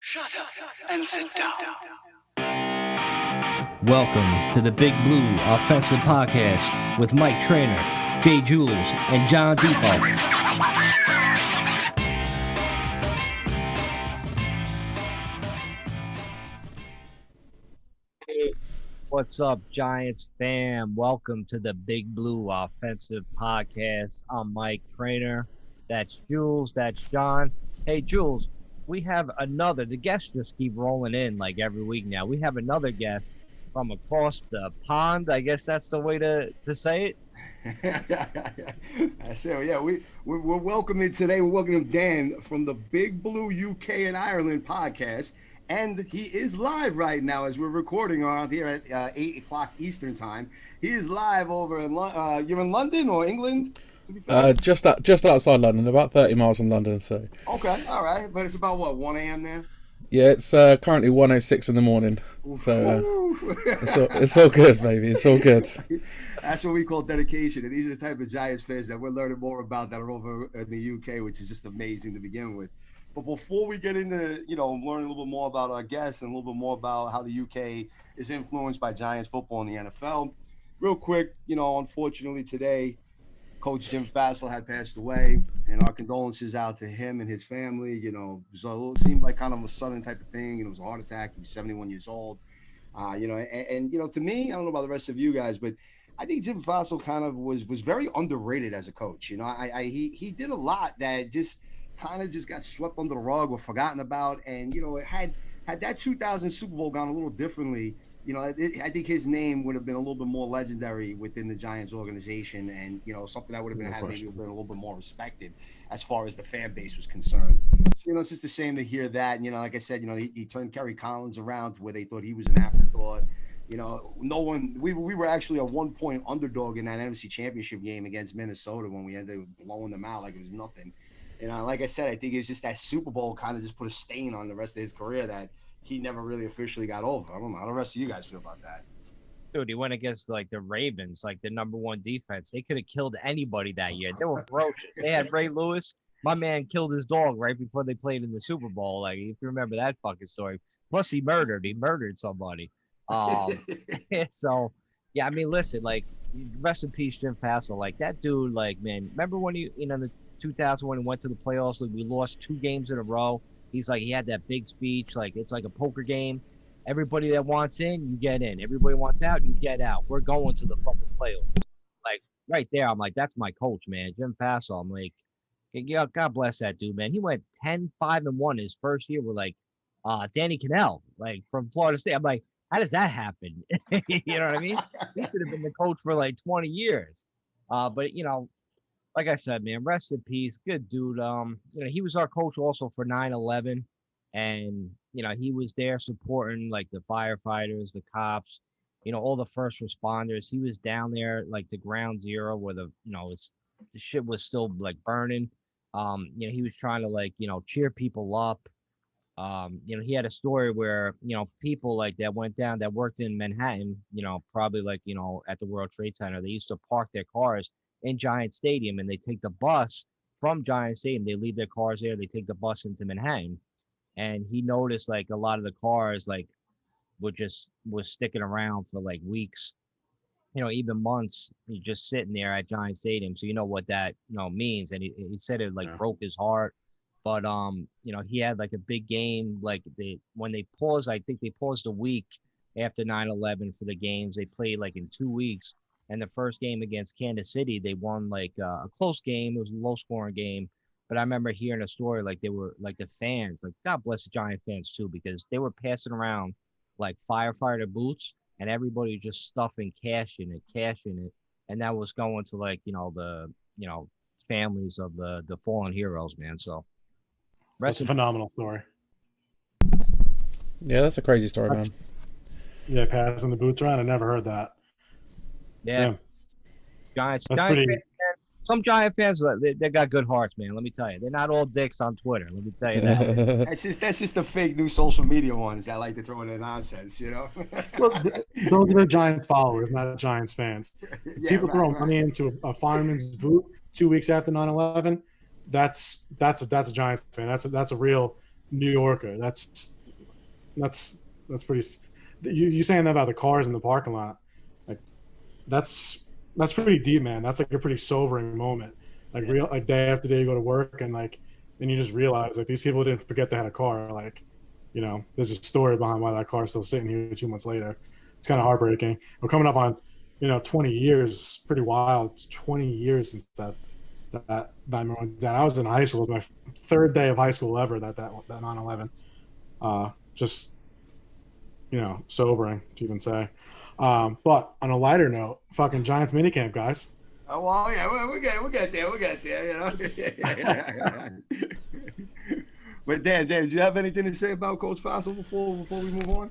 Shut up and sit down. Welcome to the Big Blue Offensive Podcast with Mike Trainer, Jay Jules, and John Depot. Hey, what's up, Giants fam? Welcome to the Big Blue Offensive Podcast. I'm Mike Trainer. That's Jules. That's John. Hey, Jules, we have the guests just keep rolling in like every week now. We have another guest from across the pond. I guess that's the way to say it. I say, yeah, we're welcoming today. We're welcoming Dan from the Big Blue UK and Ireland podcast. And he is live right now as we're recording around here at 8 o'clock Eastern time. He is live over in you're in London or England? Just outside London, about 30 miles from London. So okay, all right, but it's about what, 1 a.m. there? Yeah, it's currently 1:06 in the morning. So it's all good, baby. It's all good. That's what we call dedication, and these are the type of Giants fans that we're learning more about that are over in the UK, which is just amazing to begin with. But before we get into, learning a little bit more about our guests and a little bit more about how the UK is influenced by Giants football in the NFL, real quick, unfortunately today, Coach Jim Fassel had passed away, and our condolences out to him and his family. So it seemed like kind of a sudden type of thing. It was a heart attack. He was 71 years old. To me, I don't know about the rest of you guys, but I think Jim Fassel kind of was very underrated as a coach. He did a lot that just kind of just got swept under the rug or forgotten about. And, had that 2000 Super Bowl gone a little differently, I think his name would have been a little bit more legendary within the Giants organization, and something that would have been maybe been a little bit more respected as far as the fan base was concerned. So it's just a shame to hear that. Like I said, he turned Kerry Collins around to where they thought he was an afterthought. No one. We were actually a 1-point underdog in that NFC Championship game against Minnesota when we ended up blowing them out like it was nothing. Like I said, I think it was just that Super Bowl kind of just put a stain on the rest of his career that he never really officially got over. I don't know how the rest of you guys feel about that. Dude, he went against like the Ravens, like the number one defense. They could have killed anybody that year. They were ferocious. They had Ray Lewis. My man killed his dog right before they played in the Super Bowl. Like, if you remember that fucking story. Plus, he murdered somebody. So, yeah, I mean, listen, like, rest in peace, Jim Fassel. Like, that dude, like, man, remember when the 2000 when he went to the playoffs, like, we lost 2 games in a row. He's like, he had that big speech, like, it's like a poker game. Everybody that wants in, you get in. Everybody wants out, you get out. We're going to the fucking playoffs. Like, right there, I'm like, that's my coach, man. Jim Fassel. I'm like, yeah, God bless that dude, man. He went 10-5-1 his first year with, like, Danny Cannell, like, from Florida State. I'm like, how does that happen? You know what I mean? He should have been the coach for, like, 20 years. But, like I said, man, rest in peace. Good dude. He was our coach also for 9/11, and he was there supporting like the firefighters, the cops, all the first responders. He was down there like the ground zero where the shit was still like burning. He was trying to like cheer people up. He had a story where people like that went down that worked in Manhattan. Probably like at the World Trade Center. They used to park their cars in Giant Stadium, and they take the bus from Giant Stadium. They leave their cars there. They take the bus into Manhattan, and he noticed like a lot of the cars like was sticking around for like weeks, even months, just sitting there at Giant Stadium. So what that means, and he said it like broke his heart. But he had like a big game. Like when they paused, I think they paused a week after 9/11 for the games. They played like in 2 weeks. And the first game against Kansas City, they won like a close game. It was a low-scoring game. But I remember hearing a story like they were like the fans, like God bless the Giant fans too, because they were passing around like firefighter boots, and everybody was just stuffing cash in it, and that was going to like the families of the fallen heroes, man. So that's a phenomenal story. Yeah, that's a crazy story, man. Yeah, passing the boots around. I never heard that. Yeah. Giants. That's Giant pretty. fans, some Giant fans, they got good hearts, man. Let me tell you, they're not all dicks on Twitter. Let me tell you that. That's just the fake new social media ones that like to throw in their nonsense, Well, those are Giants followers, not Giants fans. People throw money into a fireman's boot 2 weeks after 9/11. That's a Giants fan. That's a real New Yorker. That's that's pretty. You saying that about the cars in the parking lot, like that's pretty deep, man. That's like a pretty sobering moment. Like real, like day after day you go to work and like then you just realize like these people didn't forget they had a car. Like, you know, there's a story behind why that car is still sitting here 2 months later. It's kind of heartbreaking. We're coming up on, 20 years. Pretty wild. It's 20 years since that nightmare went down. I was in high school. It was my third day of high school ever. That 9/11. Just sobering to even say. But on a lighter note, fucking Giants minicamp, guys. Oh well, yeah, we get there, you know. But Dan, do you have anything to say about Coach Fassel before we move on?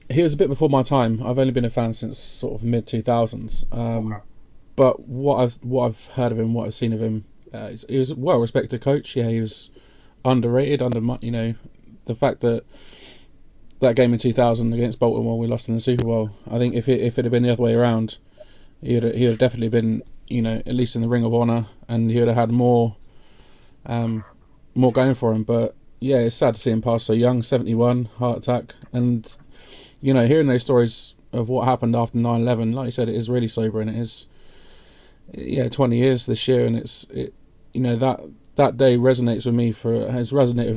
He was a bit before my time. I've only been a fan since sort of mid 2000s. Okay. But what I've heard of him, what I've seen of him, he was a well respected coach. Yeah, he was underrated. The fact that game in 2000 against Baltimore, we lost in the Super Bowl. I think if it had been the other way around, he would have definitely been, at least in the Ring of Honor, and he would have had more going for him. But yeah, it's sad to see him pass so young, 71, heart attack, and hearing those stories of what happened after 9/11, like you said, it is really sobering. It is, 20 years this year, and that day has resonated with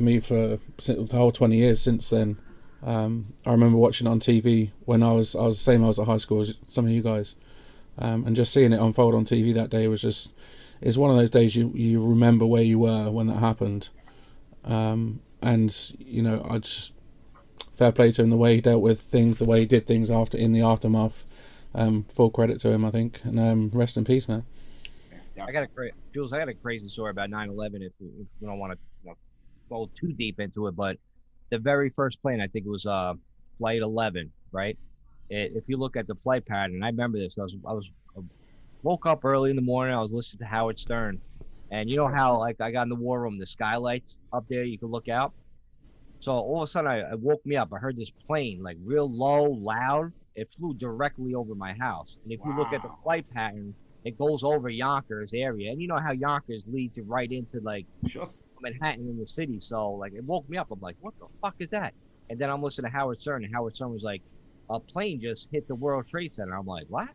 me for the whole 20 years since then. I remember watching it on TV when I was the same. I was at high school as some of you guys, and just seeing it unfold on TV that day was just. It's one of those days you remember where you were when that happened, and I just fair play to him the way he dealt with things, the way he did things in the aftermath. Full credit to him, I think, and rest in peace, man. I got a crazy story about 9/11. If we don't want to go too deep into it, but the very first plane, I think it was Flight 11, right? If you look at the flight pattern, I remember this. I woke up early in the morning. I was listening to Howard Stern, and you know how like I got in the war room, the skylights up there, you could look out. So all of a sudden, I woke me up. I heard this plane like real low, loud. It flew directly over my house. And if you look at the flight pattern, it goes over Yonkers area, and you know how Yonkers leads you right into like Manhattan in the city. So like it woke me up. I'm like, what the fuck is that? And then I'm listening to Howard Stern, and Howard Stern was like, a plane just hit the World Trade Center. I'm like, what?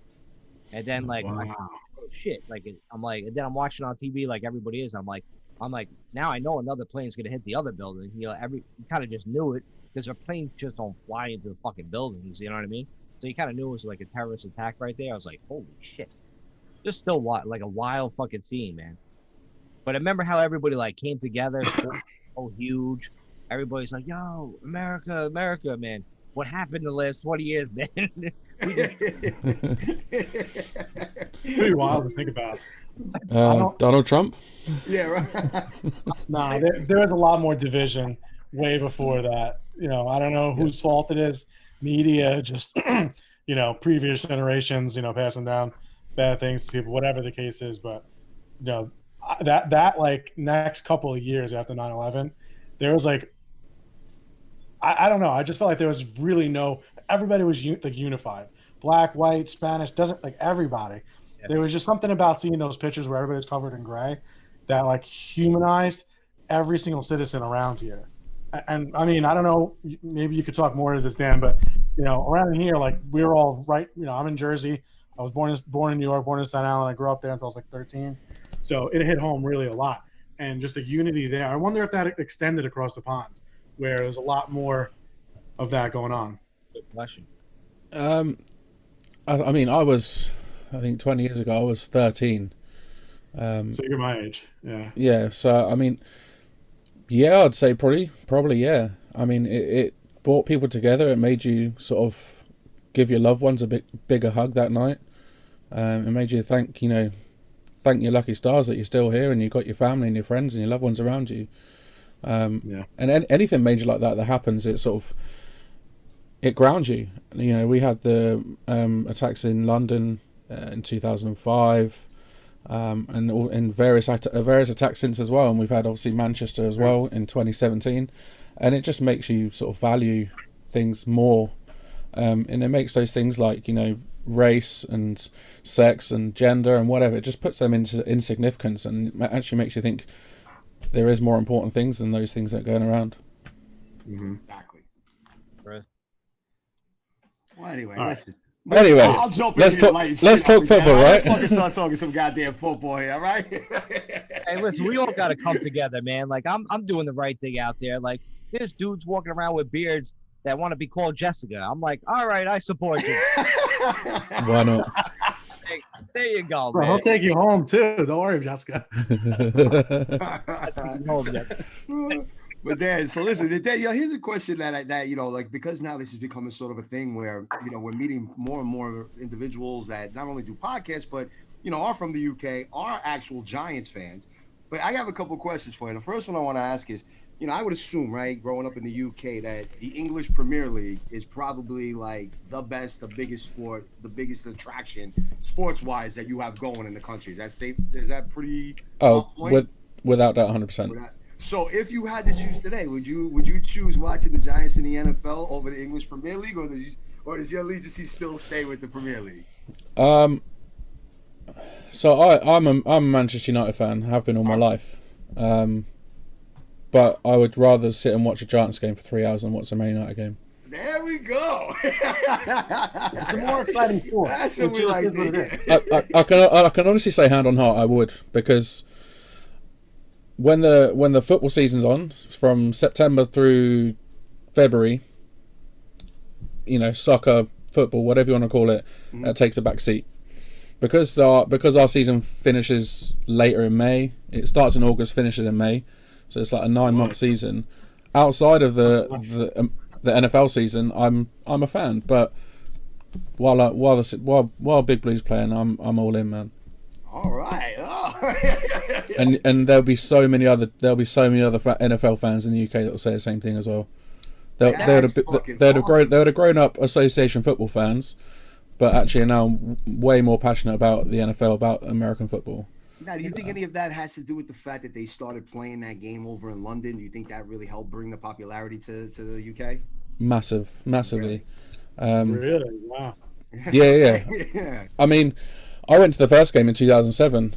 And then like, I'm like, oh shit! Like I'm like, and then I'm watching on TV like everybody is. I'm like, now I know another plane's gonna hit the other building. You kind of just knew it because the planes just don't fly into the fucking buildings. You know what I mean? So you kind of knew it was like a terrorist attack right there. I was like, holy shit! Just still like a wild fucking scene, man. But I remember how everybody like came together, so huge. Everybody's like, yo, America, America, man. What happened in the last 20 years, man? Pretty wild to think about. Donald Trump? Yeah, right. Nah, there was a lot more division way before that. I don't know whose fault it is. Media, just, previous generations, passing down bad things to people, whatever the case is. But, that like next couple of years after 9/11, there was like, I don't know. I just felt like there was really everybody was unified. Black, white, Spanish, doesn't like everybody. Yeah. There was just something about seeing those pictures where everybody's covered in gray that like humanized every single citizen around here. And I mean, I don't know, maybe you could talk more to this, Dan, but around here, like we were all right. I'm in Jersey. I was born in New York, born in Staten Island. I grew up there until I was like 13. So it hit home really a lot. And just the unity there. I wonder if that extended across the ponds, where there's a lot more of that going on. Good question. I mean, I think 20 years ago, I was 13. So you're my age, yeah. Yeah, so, I mean, yeah, I'd say probably, yeah. I mean, it brought people together. It made you sort of give your loved ones a bigger hug that night. It made you thank your lucky stars that you're still here and you've got your family and your friends and your loved ones around you. And anything major like that happens, it grounds you. We had the attacks in London in 2005, and in various attacks since as well. And we've had obviously Manchester as well in 2017, and it just makes you sort of value things more, and it makes those things like race and sex and gender and whatever. It just puts them into insignificance and actually makes you think there is more important things than those things that are going around. Exactly. Right. Well, anyway, All right. listen. Anyway, I'll jump in let's here talk. late and Let's sit talk up again. football, Let's right? fucking start talking some goddamn football here, all right? Hey, listen, we all gotta come together, man. Like I'm doing the right thing out there. Like there's dudes walking around with beards that want to be called Jessica. I'm like, all right, I support you. Why not? Hey, there you go, Bro, man. he'll take you home too. Don't worry, Jessica. But Dan, so listen, Dan, here's a question that like, because now this is becoming sort of a thing where we're meeting more and more individuals that not only do podcasts but are from the UK, are actual Giants fans. But I have a couple of questions for you. The first one I want to ask is, I would assume, right, growing up in the UK, that the English Premier League is probably like the best, the biggest sport, the biggest attraction sports-wise that you have going in the country. Is that safe? Is that pretty? Without that, 100%. So if you had to choose today, would you choose watching the Giants in the NFL over the English Premier League, or does your allegiance still stay with the Premier League? So I'm a Manchester United fan, have been all my life. But I would rather sit and watch a Giants game for 3 hours than watch a Man United game. There we go. It's a more exciting sport. That's what we like. I can honestly say, hand on heart, I would, because when the football season's on, from September through February, soccer, football, whatever you want to call it, that takes a back seat. Because our season finishes later in May, it starts in August, finishes in May, so it's like a 9-month season. Outside of the NFL season, I'm a fan, but while Big Blue's playing, I'm all in, man. All right. Oh. and there'll be so many other NFL fans in the UK that will say the same thing as well. They're the grown up association football fans, but actually are now way more passionate about the NFL, about American football. Now, do you think any of that has to do with the fact that they started playing that game over in London? Do you think that really helped bring the popularity to the UK? Massively. Really? Wow. Yeah. Yeah. I mean, I went to the first game in 2007,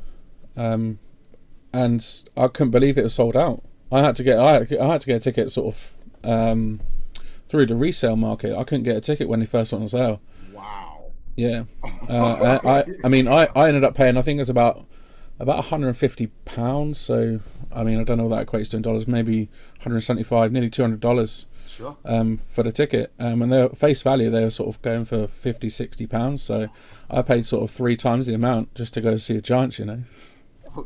and I couldn't believe it was sold out. I had to get a ticket sort of through the resale market. I couldn't get a ticket when they first went on sale. Wow. Yeah. I mean, I ended up paying, I think it's about £150. So I mean, I don't know what that equates to in dollars. Maybe $175, nearly $200. Sure. For the ticket, and they face value, they were sort of going for £50-60. So I paid sort of 3 times the amount just to go see the Giants. So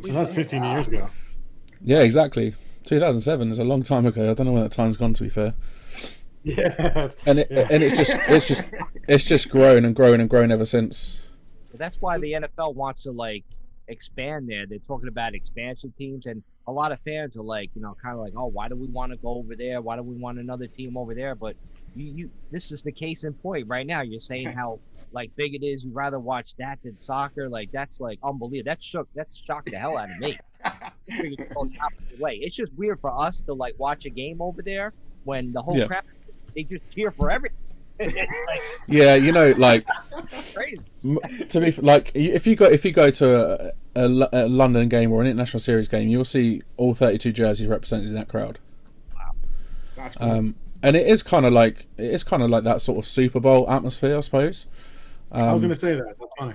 that's 15 years ago. Yeah, exactly. 2007 is a long time ago. I don't know where that time's gone, to be fair. Yeah. And it's just grown and grown and grown ever since. That's why the NFL wants to expand there. They're talking about expansion teams, and a lot of fans are kind of like, oh, why do we want to go over there? Why do we want another team over there? But this is the case in point right now. You're saying how big it is. You'd rather watch that than soccer. That's unbelievable. That shocked the hell out of me. It's just weird for us to watch a game over there when the whole crowd, they just cheer for everything. Yeah, crazy. To be if you go to a London game or an international series game, you'll see all 32 jerseys represented in that crowd. Wow, that's cool. And it is kind of like that sort of Super Bowl atmosphere, I suppose. I was going to say that. That's funny.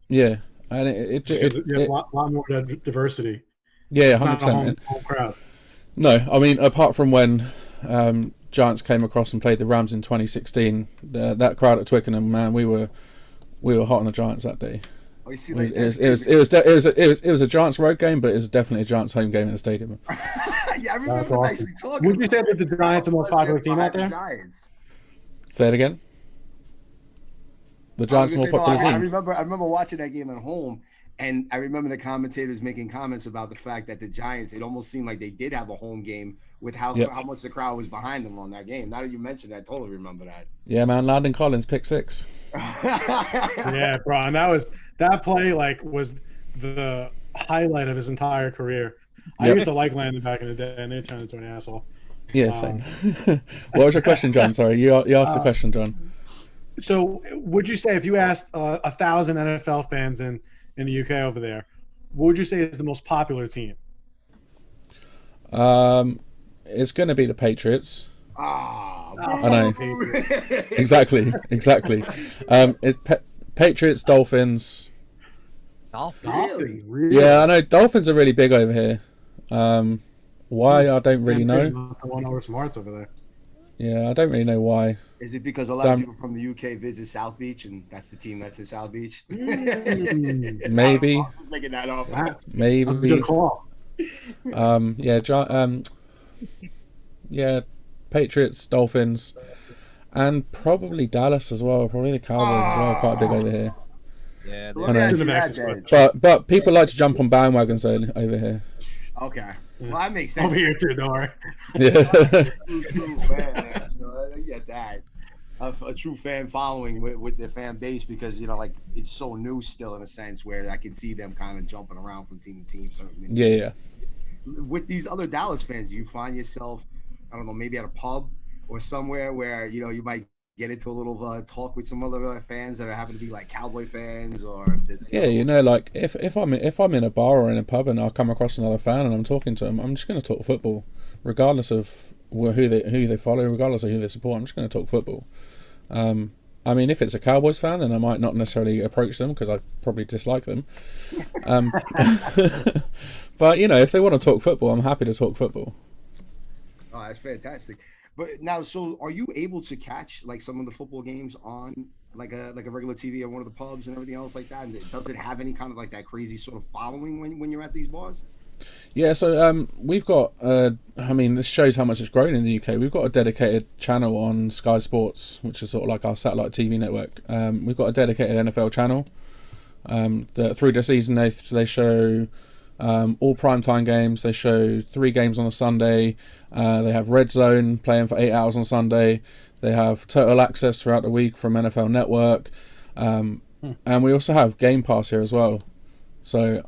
Yeah, and it you have a lot more diversity. Yeah, it's 100%. Not a home crowd. No, I mean, apart from when Giants came across and played the Rams in 2016, that crowd at Twickenham, man, we were hot on the Giants that day. Oh, you see, it was a Giants road game, but it was definitely a Giants home game in the stadium. Yeah, I remember actually talking. Would you say that the Giants are the most popular team out there? Giants. Say it again. The Giants are more popular team. I remember watching that game at home, and I remember the commentators making comments about the fact that the Giants, it almost seemed like they did have a home game with how much the crowd was behind them on that game. Now that you mentioned that, I totally remember that. Yeah, man, Landon Collins, pick 6. Yeah, bro, and that play was the highlight of his entire career. I used to like Landon back in the day, and they turned into an asshole. Yeah, same. What was your question, John? Sorry, you asked the question, John. So, would you say if you asked 1,000 NFL fans in the UK over there, what would you say is the most popular team? It's going to be the Patriots. Ah, I know. Exactly. It's Patriots, Dolphins. Dolphins, Yeah, I know Dolphins are really big over here. Why I don't really know. Must have won over smarts over there. Yeah, I don't really know why. Is it because a lot of people from the UK visit South Beach, and that's the team that's in South Beach? Maybe. I'm just making that up. Maybe. That's a good call. Yeah, Patriots, Dolphins, and probably Dallas as well. Probably the Cowboys as well. Quite big over here. Yeah, So let me ask you that, then. But people like to jump on bandwagons over here. Okay, well that makes sense. Over here too, don't worry. Yeah. True fan, so I get that. A true fan following with their fan base, because like it's so new still, in a sense, where I can see them kind of jumping around from team to team. Certainly. Yeah. With these other Dallas fans, do you find yourself, I don't know, maybe at a pub or somewhere where you might get into a little talk with some other fans that happen to be like Cowboy fans, or like if I'm in a bar or in a pub and I come across another fan and I'm talking to them, I'm just going to talk football, regardless of who they follow, regardless of who they support. I'm just going to talk football. I mean, if it's a Cowboys fan, then I might not necessarily approach them because I probably dislike them. But if they want to talk football, I'm happy to talk football. Oh, that's fantastic. But now, so are you able to catch like some of the football games on like a regular TV at one of the pubs and everything else like that? And does it have any kind of like that crazy sort of following when you're at these bars? Yeah, so we've got, this shows how much it's grown in the UK. We've got a dedicated channel on Sky Sports, which is sort of like our satellite TV network. We've got a dedicated NFL channel. Through the season, they show all primetime games. They show 3 games on a Sunday. They have Red Zone playing for 8 hours on Sunday. They have total access throughout the week from NFL Network. And we also have Game Pass here as well. So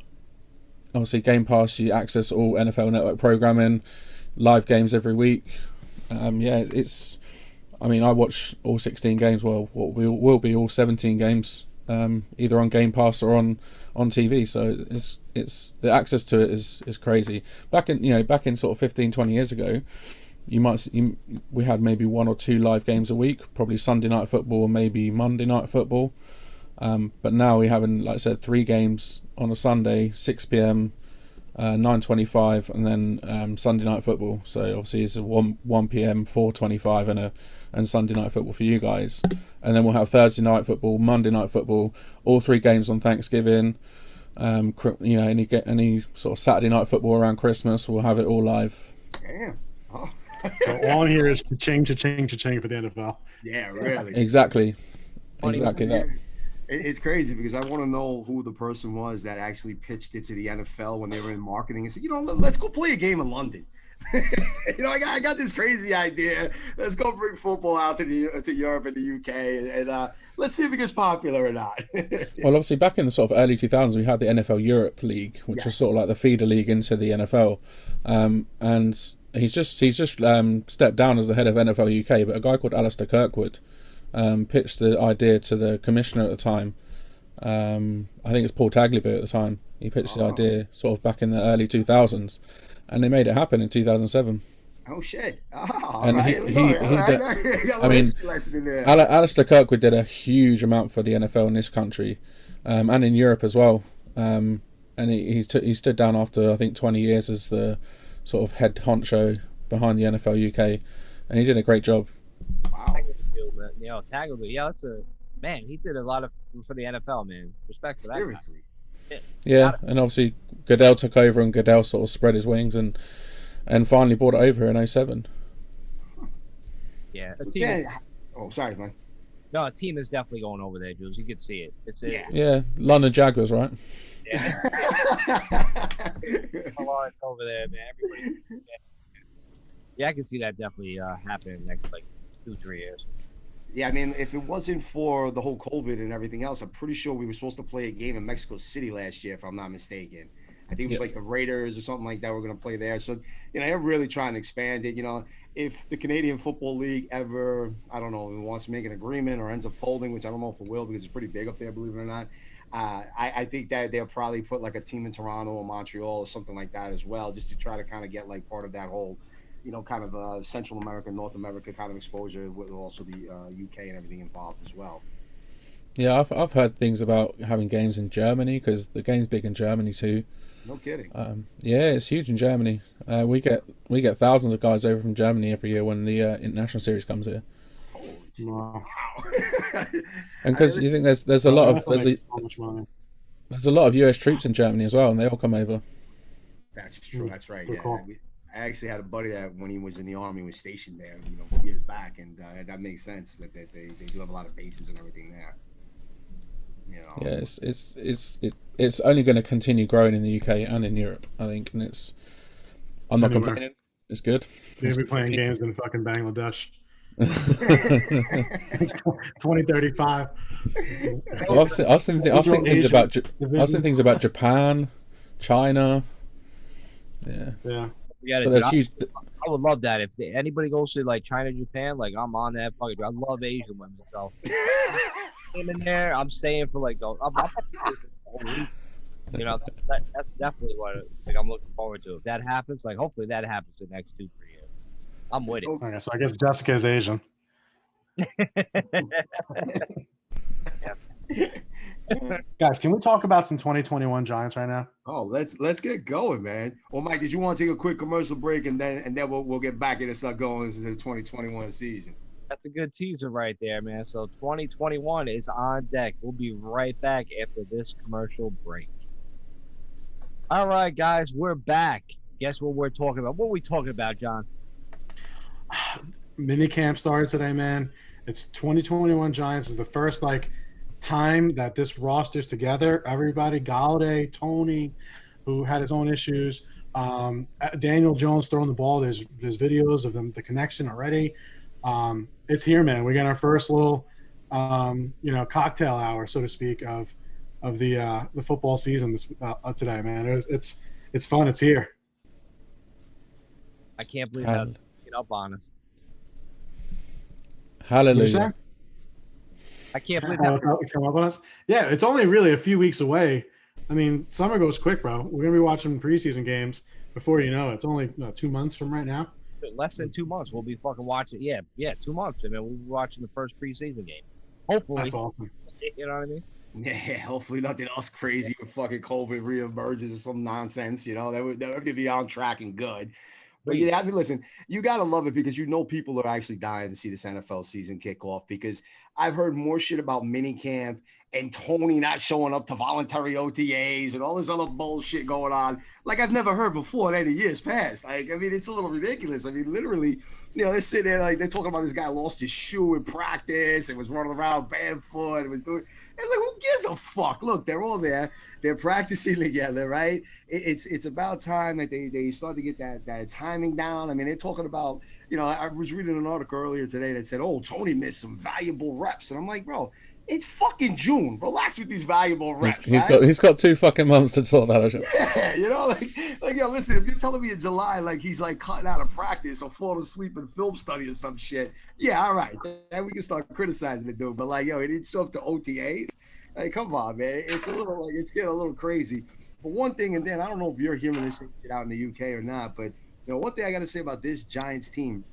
obviously Game Pass, you access all NFL Network programming, live games every week. I watch all 16 games. Well, what will be all 17 games, either on Game Pass or on TV. So it's the access to it is crazy. Back in sort of 15, 20 years ago, we had maybe 1 or 2 live games a week, probably Sunday night football or maybe Monday night football. But now we have, like I said, 3 games on a Sunday, 6 p.m, 9:25, and then Sunday night football. So obviously it's a 1 p.m, 4:25, and Sunday night football for you guys. And then we'll have Thursday night football, Monday night football, all 3 games on Thanksgiving. Any sort of Saturday night football around Christmas, we'll have it all live. Damn. Oh. So all in here is cha-ching for the NFL. Yeah, really. Exactly that. It's crazy because I want to know who the person was that actually pitched it to the NFL when they were in marketing and said, let's go play a game in London. I got this crazy idea. Let's go bring football out to Europe and the UK, and let's see if it gets popular or not. Well, obviously, back in the sort of early 2000s, we had the NFL Europe League, which was sort of like the feeder league into the NFL. And he's just stepped down as the head of NFL UK, but a guy called Alistair Kirkwood pitched the idea to the commissioner at the time. I think it's Paul Tagliabue at the time. He pitched the idea sort of back in the early 2000s, and they made it happen in 2007. Oh shit! Alistair Kirkwood did a huge amount for the NFL in this country, and in Europe as well. And he stood down after I think 20 years as the sort of head honcho behind the NFL UK, and he did a great job. Wow. Tagliabue, that's a man. He did a lot for the NFL, man. Respect for that. Seriously. Yeah, and obviously Goodell took over, and Goodell sort of spread his wings and finally brought it over in 2007. Yeah. Sorry, man. No, a team is definitely going over there, Jules. You can see it. Yeah, London Jaguars, right? Yeah. It's over there, man. Everybody. Yeah, I can see that definitely happening in the next 2-3 years. Yeah, I mean, if it wasn't for the whole COVID and everything else, I'm pretty sure we were supposed to play a game in Mexico City last year, if I'm not mistaken. I think it was like the Raiders or something like that. We're going to play there. So, they're really trying to expand it. If the Canadian Football League ever, I don't know, wants to make an agreement or ends up folding, which I don't know if it will because it's pretty big up there, believe it or not. I think that they'll probably put like a team in Toronto or Montreal or something like that as well, just to try to kind of get like part of that whole kind of Central America, North America kind of exposure with also the UK and everything involved as well. Yeah, I've heard things about having games in Germany because the game's big in Germany too. No kidding. Yeah, it's huge in Germany. We get thousands of guys over from Germany every year when the international series comes here. Wow. And because you think there's a lot of there's a lot of US troops in Germany as well, and they all come over. That's true. That's right. Good Yeah. call. I actually had a buddy that when he was in the army was stationed there, years back, and that makes sense that they do have a lot of bases and everything there. Yeah, it's only going to continue growing in the UK and in Europe, I think, and I'm not complaining. It's good. You'll be playing games in fucking Bangladesh. 2035. Well, I was thinking things about Japan, China. Yeah. But that's huge. I would love that if anybody goes to like China, Japan. Like I'm on that fucking. I love Asian women, so in there, I'm staying for like the whole week. That's definitely what I'm looking forward to. If that happens, like hopefully that happens the next 2-3 years. I'm with it. Okay, so I guess Jessica is Asian. Guys, can we talk about some 2021 Giants right now? Oh, let's get going, man. Well, Mike, did you want to take a quick commercial break and then we'll get back and start going into the 2021 season? That's a good teaser right there, man. So 2021 is on deck. We'll be right back after this commercial break. All right, guys, we're back. Guess what we're talking about? What are we talking about, John? Mini camp started today, man. It's 2021 Giants. Is the first time that this roster's together. Everybody, Galladay, Tony, who had his own issues, Daniel Jones throwing the ball. There's videos of them, the connection already. It's here, man. We got our first little cocktail hour, so to speak, of the football season today, man. It's fun. It's here. I can't believe that's up on us. Hallelujah. I can't believe that. Come up on us. Yeah, it's only really a few weeks away. I mean, summer goes quick, bro. We're gonna be watching preseason games before you know it. It's only 2 months from right now. Less than 2 months. We'll be fucking watching. Yeah, 2 months. And then we'll be watching the first preseason game. Hopefully. That's awesome. You know what I mean? Yeah, hopefully nothing else crazy with fucking COVID reemerges or some nonsense. That would be on track and good. But yeah, I mean, listen, you got to love it because people are actually dying to see this NFL season kick off because I've heard more shit about minicamp and Tony not showing up to voluntary OTAs and all this other bullshit going on like I've never heard before in any years past. It's a little ridiculous. Literally, they're sitting there they're talking about this guy lost his shoe in practice and was running around barefoot and was doing. It's like, who gives a fuck? Look, they're all there. They're practicing together, right? It's about time that they start to get that timing down. I mean, they're talking about, I was reading an article earlier today that said, oh, Tony missed some valuable reps. And I'm like, bro, it's fucking June. Relax with these valuable reps. He's got 2 fucking months to sort that out. Yeah, listen, if you're telling me in July, he's cutting out of practice or falling asleep in film study or some shit, yeah, all right. Then we can start criticizing the dude. But it didn't show up to OTAs. Come on, man. It's a little it's getting a little crazy. But one thing, and Dan, I don't know if you're hearing this shit out in the UK or not, but one thing I got to say about this Giants team,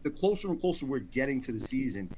the closer and closer we're getting to the season,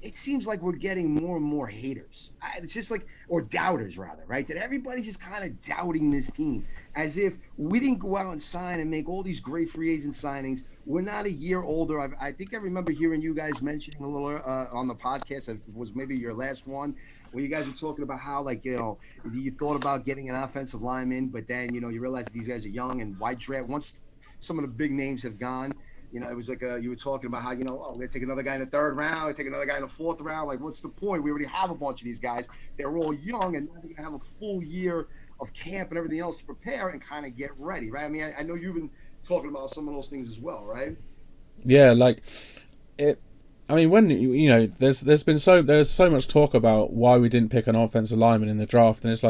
it seems like we're getting more and more haters. It's just or doubters rather, right? That everybody's just kind of doubting this team as if we didn't go out and sign and make all these great free agent signings. We're not a year older. I think I remember hearing you guys mentioning a little on the podcast. It was maybe your last one where you guys were talking about how you thought about getting an offensive lineman, but then, you realize these guys are young and wide draft. Once some of the big names have gone, it was you were talking about how, they take another guy in the 3rd round, they take another guy in the 4th round. What's the point? We already have a bunch of these guys. They're all young, and now they're going to have a full year of camp and everything else to prepare and kind of get ready, right? I mean, I know you've been talking about some of those things as well, right? Yeah, I mean, when there's so much talk about why we didn't pick an offensive lineman in the draft, and it's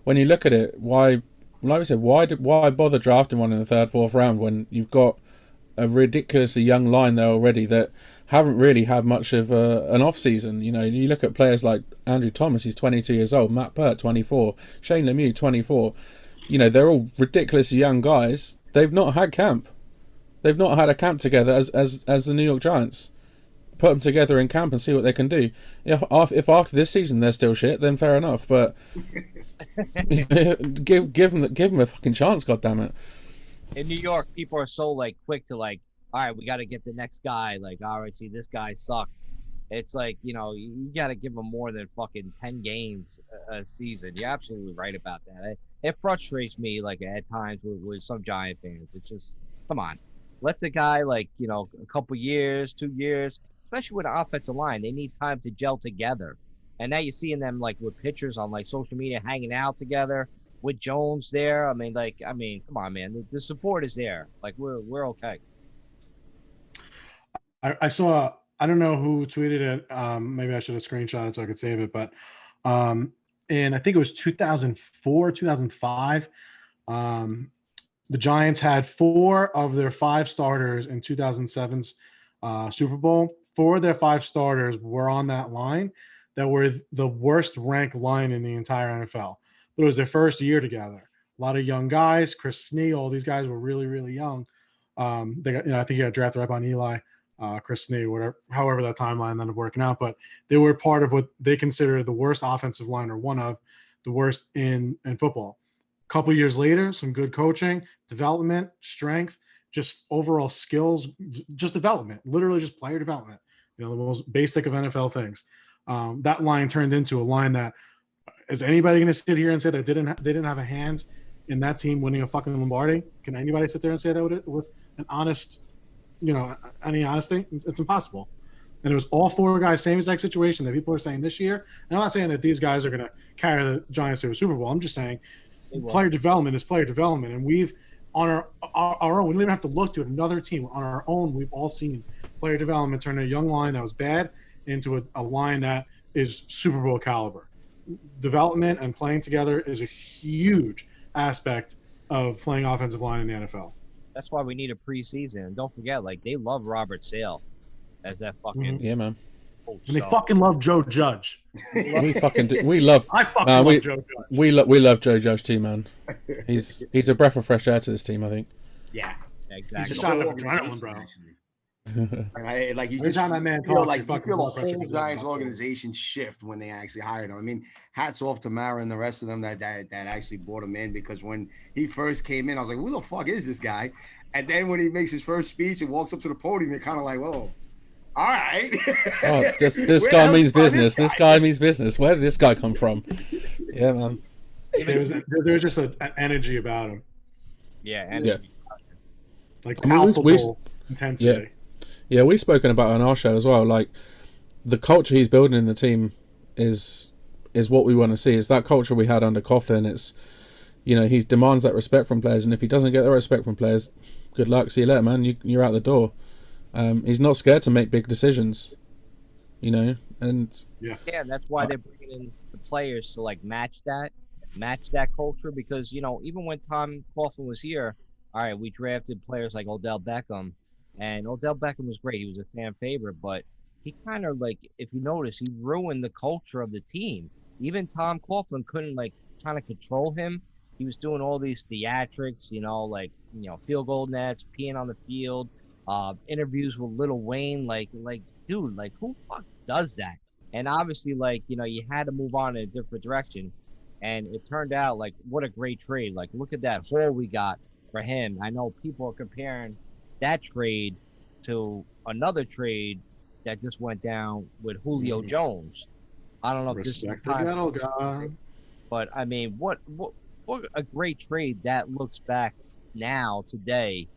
when you look at it, why bother drafting one in the 3rd, 4th round when you've got a ridiculously young line there already that haven't really had much of an off season. You look at players like Andrew Thomas, he's 22 years old, Matt Pert, 24, Shane Lemieux, 24. They're all ridiculously young guys. They've not had camp. They've not had a camp together as the New York Giants. Put them together in camp and see what they can do. If after this season they're still shit, then fair enough. But give them a fucking chance. God damn it. In New York, people are so like quick to like, all right, we got to get the next guy. Like, all right, see, this guy sucked. It's like, you got to give him more than fucking 10 games a season. You're absolutely right about that. It frustrates me, like, at times with some Giant fans. It's just, come on. Let the guy, like, a couple years, 2 years, especially with the offensive line. They need time to gel together. And now you're seeing them, like, with pictures on, like, social media hanging out together with Jones there. I mean, come on, man. The support is there. Like, we're okay. I saw, I don't know who tweeted it. Maybe I should have screenshot it so I could save it. But and I think it was 2004, 2005. The Giants had 4 of their 5 starters in 2007's Super Bowl. 4 of their 5 starters were on that line that were the worst ranked line in the entire NFL. But it was their first year together. A lot of young guys. Chris Snee, all these guys were really, really young. They got, I think he got drafted right on Eli. Chris Snee, whatever, however that timeline ended up working out, but they were part of what they consider the worst offensive line, or one of the worst in football. A couple years later, some good coaching, development, strength, just overall skills, just development, literally just player development. The most basic of NFL things. That line turned into a line that, is anybody going to sit here and say that they didn't have a hand in that team winning a fucking Lombardi? Can anybody sit there and say that with an honest? Any honesty? It's impossible. And it was all 4 guys, same exact situation that people are saying this year. And I'm not saying that these guys are going to carry the Giants to a Super Bowl. I'm just saying player development is player development. And we've, on our own, we don't even have to look to another team. On our own, we've all seen player development turn a young line that was bad into a line that is Super Bowl caliber. Development and playing together is a huge aspect of playing offensive line in the NFL. That's why we need a preseason. And don't forget, like, they love Robert Sale as that fucking yeah, man. And they fucking love Joe Judge. We fucking do. We love. I fucking love Joe Judge. We love Joe Judge too, man. He's a breath of fresh air to this team, I think. Yeah, exactly. He's a shot of adrenaline, bro. And like you Every just time that man feel talks, like you you fucking feel the blood pressure whole goes Giants up. organization shift when they actually hired him. I mean, hats off to Mara and the rest of them that actually brought him in, because when he first came in, I was like, who the fuck is this guy? And then when he makes his first speech and walks up to the podium, you're kind of like, whoa, all right. Oh, this guy means business. This guy means business. Where did this guy come from? Yeah, man. There was just an energy about him. Yeah, energy. Like I mean, palpable intensity. Yeah, we've spoken about it on our show as well. Like, the culture he's building in the team is what we want to see. It's that culture we had under Coughlin. It's, he demands that respect from players, and if he doesn't get the respect from players, good luck. See you later, man. You're out the door. He's not scared to make big decisions, and yeah, that's why they're bringing in the players to like match that culture, because even when Tom Coughlin was here, all right, we drafted players like Odell Beckham, and Odell Beckham was great. He was a fan favorite, but he kind of, like, if you notice, he ruined the culture of the team. Even Tom Coughlin couldn't kind of control him. He was doing all these theatrics, field goal nets, peeing on the field, interviews with Lil Wayne, dude, who fuck does that? And obviously, you had to move on in a different direction. And it turned out, what a great trade. Look at that haul we got for him. I know people are comparing that trade to another trade that just went down with Julio Jones. I don't know if this is the time, but I mean, what a great trade that looks back now today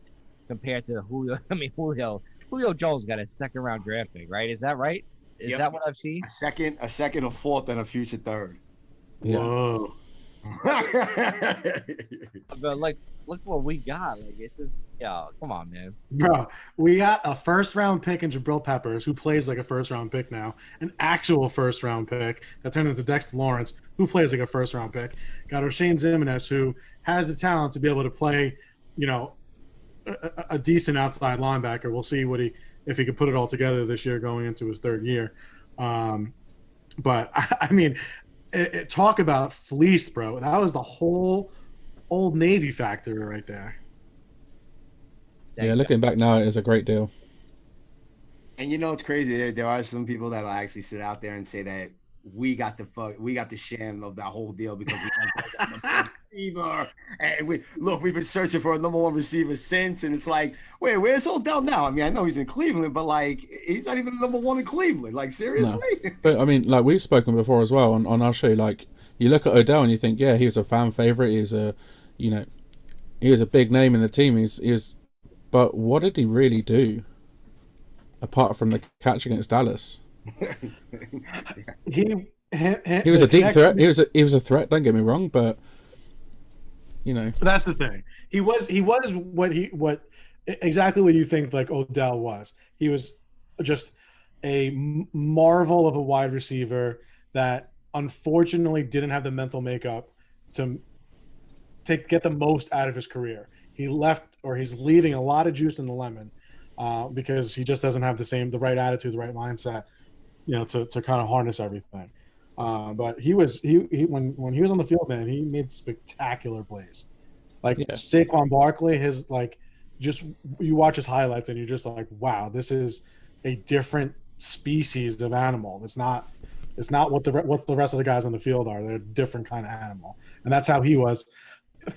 compared to Julio. I mean, Julio Jones got a 2nd round draft pick, right? Is that right? Is that what I've seen? A second, a fourth, and a future 3rd. Yeah. Whoa. But look what we got. It's just, come on, man. Bro, we got a 1st round pick in Jabril Peppers, who plays like a 1st round pick now. An actual 1st round pick that turned into Dexter Lawrence, who plays like a 1st round pick. Got O'Shane Zimenez, who has the talent to be able to play, a decent outside linebacker. We'll see if he can put it all together this year going into his 3rd year. But I mean, talk about fleece, bro. That was the whole Old Navy factory right there. Yeah, looking back now, it is a great deal. And you know it's crazy. There are some people that'll actually sit out there and say that we got the sham of that whole deal because we got the receiver. And we've been searching for a number one receiver since, and it's like, wait, where's Odell now? I mean, I know he's in Cleveland, but like he's not even the number one in Cleveland. Like seriously? No. But I mean, like we've spoken before as well on our show. Like you look at Odell and you think, yeah, he was a fan favorite. He was a big name in the team. But what did he really do? Apart from the catch against Dallas, he was a deep threat. He was a threat. Don't get me wrong, but that's the thing. He was what exactly what you think like Odell was. He was just a marvel of a wide receiver that unfortunately didn't have the mental makeup to get the most out of his career. He's leaving a lot of juice in the lemon. Because he just doesn't have the right attitude, the right mindset, to kind of harness everything. But when he was on the field, man, he made spectacular plays. Like Saquon Barkley, you watch his highlights and you're just like, wow, this is a different species of animal. It's not what the rest of the guys on the field are. They're a different kind of animal, and that's how he was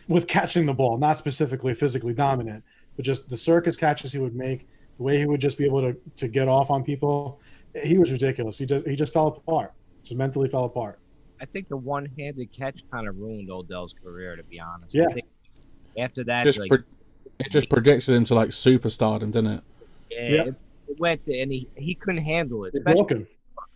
with catching the ball, not specifically physically dominant, but just the circus catches he would make. The way he would just be able to get off on people, he was ridiculous. He just fell apart. Just mentally fell apart. I think the one-handed catch kind of ruined Odell's career, to be honest. Yeah. I think after that, it just projected him to like superstardom, didn't it? Yeah. It went to, and he couldn't handle it. Especially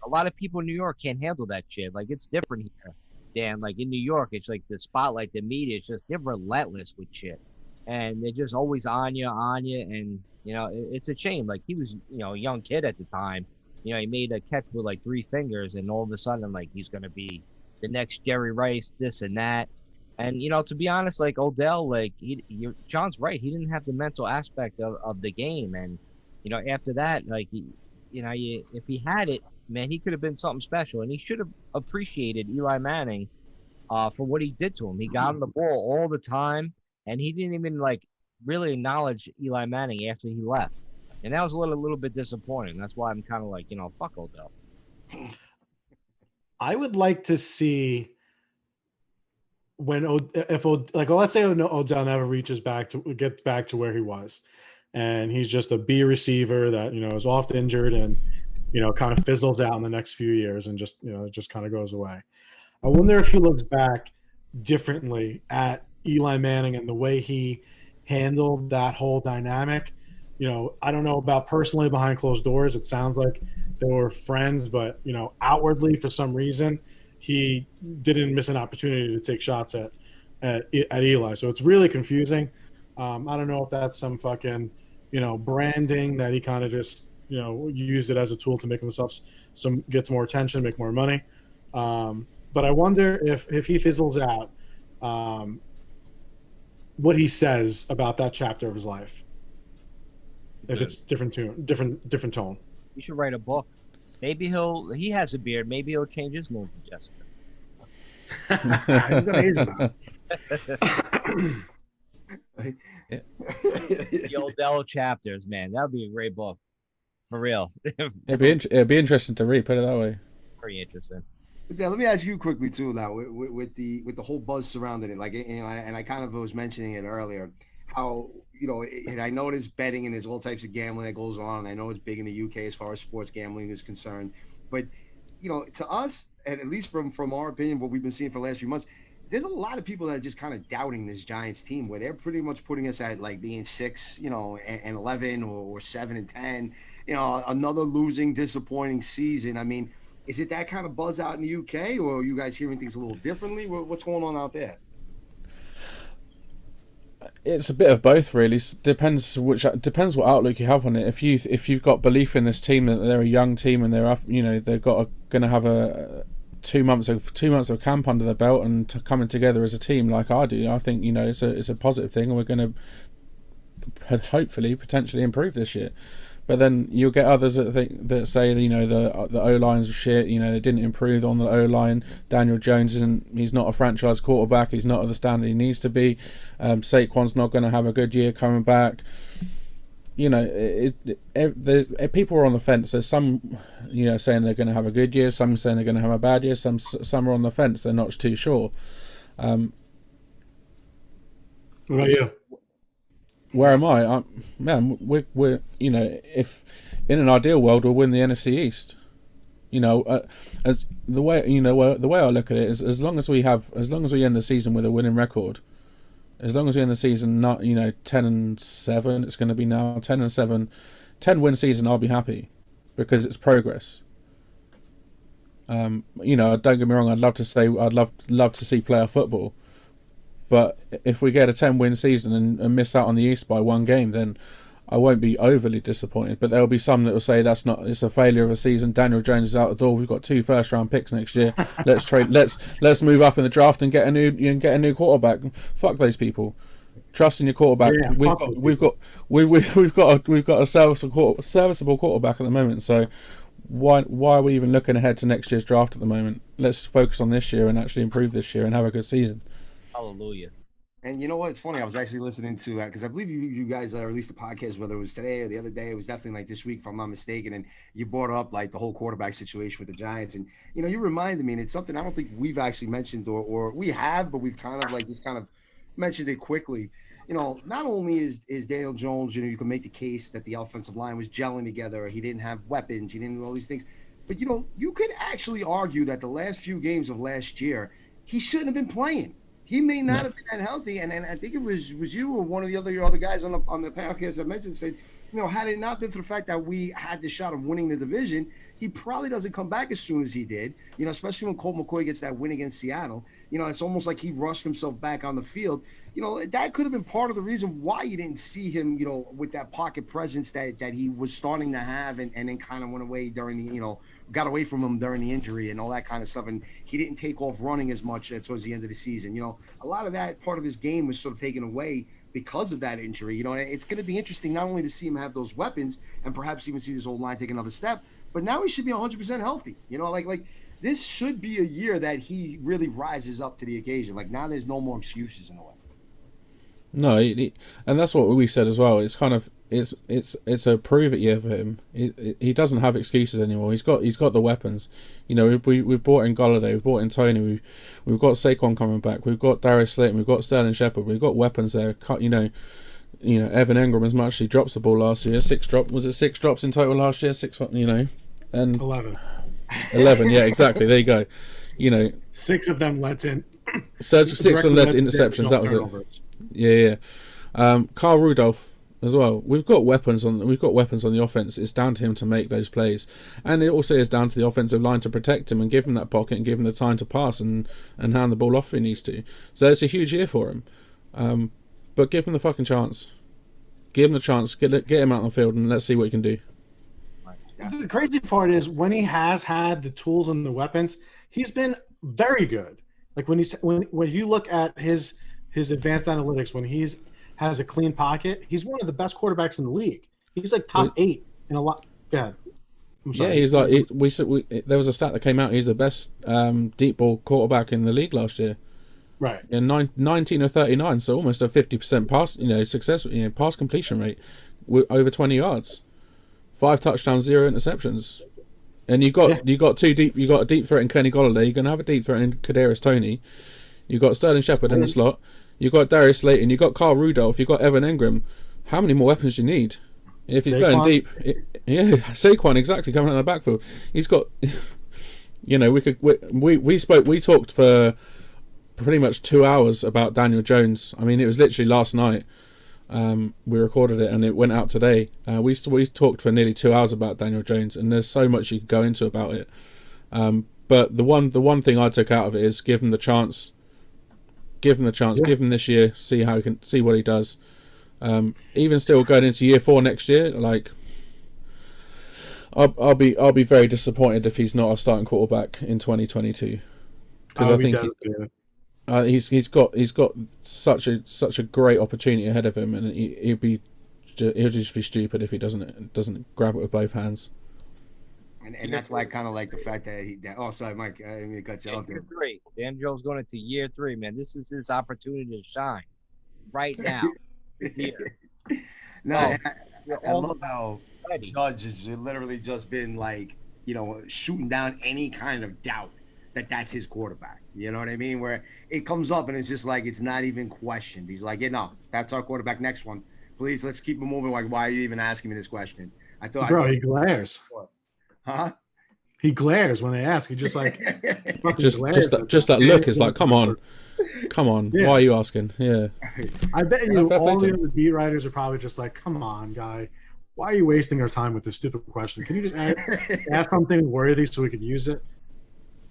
a lot of people in New York can't handle that shit. Like it's different here. Dan, like in New York, it's like the spotlight, the media, it's just they're relentless with shit. And they're just always on you, and it's a shame. Like he was, a young kid at the time. He made a catch with like 3 fingers, and all of a sudden, like he's gonna be the next Jerry Rice, this and that. And to be honest, like Odell, like John's right. He didn't have the mental aspect of the game, and after that, like if he had it, man, he could have been something special, and he should have appreciated Eli Manning for what he did to him. He got him the ball all the time. And he didn't even like really acknowledge Eli Manning after he left, and that was a little bit disappointing. That's why I'm kind of like, fuck Odell. I would like to see let's say Odell never gets back to where he was, and he's just a B receiver that is oft injured and kind of fizzles out in the next few years and just it just kind of goes away. I wonder if he looks back differently at Eli Manning and the way he handled that whole dynamic. I don't know about personally behind closed doors. It sounds like they were friends, but outwardly for some reason he didn't miss an opportunity to take shots at Eli. So it's really confusing. I don't know if that's some fucking branding that he kind of just used it as a tool to make himself get some more attention, make more money. But I wonder if he fizzles out. What he says about that chapter of his life, if it's different tone. You should write a book. Maybe he has a beard. Maybe he'll change his name to Jessica. He's not age now. The Odell chapters, man, that would be a great book, for real. It'd be interesting to read. Put it that way. Very interesting. But yeah, let me ask you quickly too now with the whole buzz surrounding it, like and I kind of was mentioning it earlier, how and I know there's betting and there's all types of gambling that goes on. I know it's big in the UK as far as sports gambling is concerned, but to us, and at least from our opinion, what we've been seeing for the last few months, there's a lot of people that are just kind of doubting this Giants team, where they're pretty much putting us at like being 6, and 11 or 7 and 10, another losing, disappointing season. I mean, is it that kind of buzz out in the UK, or are you guys hearing things a little differently? What's going on out there? It's a bit of both, really. Depends what outlook you have on it. If you've got belief in this team that they're a young team and they're up, they've going to have a 2 months of camp under their belt and coming together as a team like I do. I think it's a positive thing, and we're going to hopefully potentially improve this year. But then you'll get others that say the O-line's shit. They didn't improve on the O-line. Daniel Jones he's not a franchise quarterback. He's not at the standard he needs to be. Saquon's not going to have a good year coming back. you know, people are on the fence. There's some, you know, saying they're going to have a good year. Some saying they're going to have a bad year. Some are on the fence. They're not too sure. What about you? Where am I? Man, we're you know, if in an ideal world we'll win the NFC East. You know, as the way I look at it is, as long as we end the season with a winning record, as long as we end the season not 10-7, it's going to be now 10-7, 10-win season. I'll be happy because it's progress. Don't get me wrong. I'd love to see playoff football, but if we get a 10-win season and miss out on the East by one game, then I won't be overly disappointed. But there'll be some that will say it's a failure of a season. Daniel Jones is out the door. We've got 2 first-round picks next year. Let's trade. Let's move up in the draft and get a new quarterback. Fuck those people. Trust in your quarterback. Yeah, we've got a serviceable quarterback at the moment. So why are we even looking ahead to next year's draft at the moment? Let's focus on this year and actually improve this year and have a good season. Hallelujah. And you know what? It's funny. I was actually listening to because I believe you guys released a podcast, whether it was today or the other day. It was definitely like this week, if I'm not mistaken. And you brought up like the whole quarterback situation with the Giants, and you reminded me, and it's something I don't think we've actually mentioned, or we have, but we've kind of like just kind of mentioned it quickly. Not only is Daniel Jones, you can make the case that the offensive line was gelling together. He didn't have weapons. He didn't do all these things, but you could actually argue that the last few games of last year, he shouldn't have been playing. He may not have been that healthy, and I think it was you or one of the other guys on the podcast I mentioned said, had it not been for the fact that we had the shot of winning the division, he probably doesn't come back as soon as he did. Especially when Colt McCoy gets that win against Seattle. It's almost like he rushed himself back on the field. That could have been part of the reason why you didn't see him, with that pocket presence that he was starting to have, and then kind of went away during the, got away from him during the injury and all that kind of stuff. And he didn't take off running as much towards the end of the season. A lot of that part of his game was sort of taken away because of that injury. And it's going to be interesting not only to see him have those weapons and perhaps even see this old line take another step, but now he should be 100% healthy. Like this should be a year that he really rises up to the occasion. Like now there's no more excuses in a way. No, and that's what we said as well. It's kind of it's a prove it year for him. He doesn't have excuses anymore. He's got the weapons. We've brought in Golladay, we've brought in Tony, we've got Saquon coming back, we've got Darius Slayton, we've got Sterling Shepard, we've got weapons there. Evan Engram as much he drops the ball last year. 6 drops in total last year? 6, and 11. 11, yeah, exactly. There you go. 6 of them led in. 6 of them led to interceptions. That was it. Yeah. Carl Rudolph as well. We've got weapons on the offense. It's down to him to make those plays, and it also is down to the offensive line to protect him and give him that pocket and give him the time to pass and hand the ball off if he needs to. So it's a huge year for him. But give him the fucking chance. Give him the chance. Get him out on the field and let's see what he can do. The crazy part is when he has had the tools and the weapons, he's been very good. Like when you look at his advanced analytics, when he's has a clean pocket, he's one of the best quarterbacks in the league. He's like top 8 in a lot. Go ahead. Yeah, he's like there was a stat that came out. He's the best deep ball quarterback in the league last year. Right. And 19 or 39, so almost a 50% pass, success, pass completion rate with over 20 yards, 5 touchdowns, 0 interceptions. And you got a deep threat in Kenny Golladay. You're gonna have a deep threat in Kadarius Toney. You got Sterling Shepard in the slot. You got Darius Slayton. You got Carl Rudolph. You got Evan Engram. How many more weapons do you need? If he's going deep, Saquon exactly coming out of the backfield. He's got, we talked for pretty much 2 hours about Daniel Jones. I mean, it was literally last night. We recorded it and it went out today. We talked for nearly 2 hours about Daniel Jones, and there's so much you could go into about it. But the one thing I took out of it is give him the chance. Give him the chance. Yeah. Give him this year. See what he does. Even still going into year 4 next year, like I'll be very disappointed if he's not a starting quarterback in 2022, because I think he's got such a great opportunity ahead of him, and he'll just be stupid if he doesn't grab it with both hands. And that's like kind of like the fact that oh, sorry, Mike, I didn't mean to cut you off there. Year 3. Dan Jones going into year 3, man. This is his opportunity to shine right now. No, I all love how ready. Judge has literally just been like, shooting down any kind of doubt that that's his quarterback. You know what I mean? Where it comes up and it's just like it's not even questioned. He's like, yeah, no, that's our quarterback. Next one, please. Let's keep it moving. Like, why are you even asking me this question? Bro, he glares. Huh? He glares when they ask. He just like fucking Just glares. that look is like, come on, Yeah. why are you asking? Yeah. I bet Yeah, you fair play all to the him. other beat writers are probably just like, come on, guy. Why are you wasting our time with this stupid question? Can you just ask something worthy so we could use it?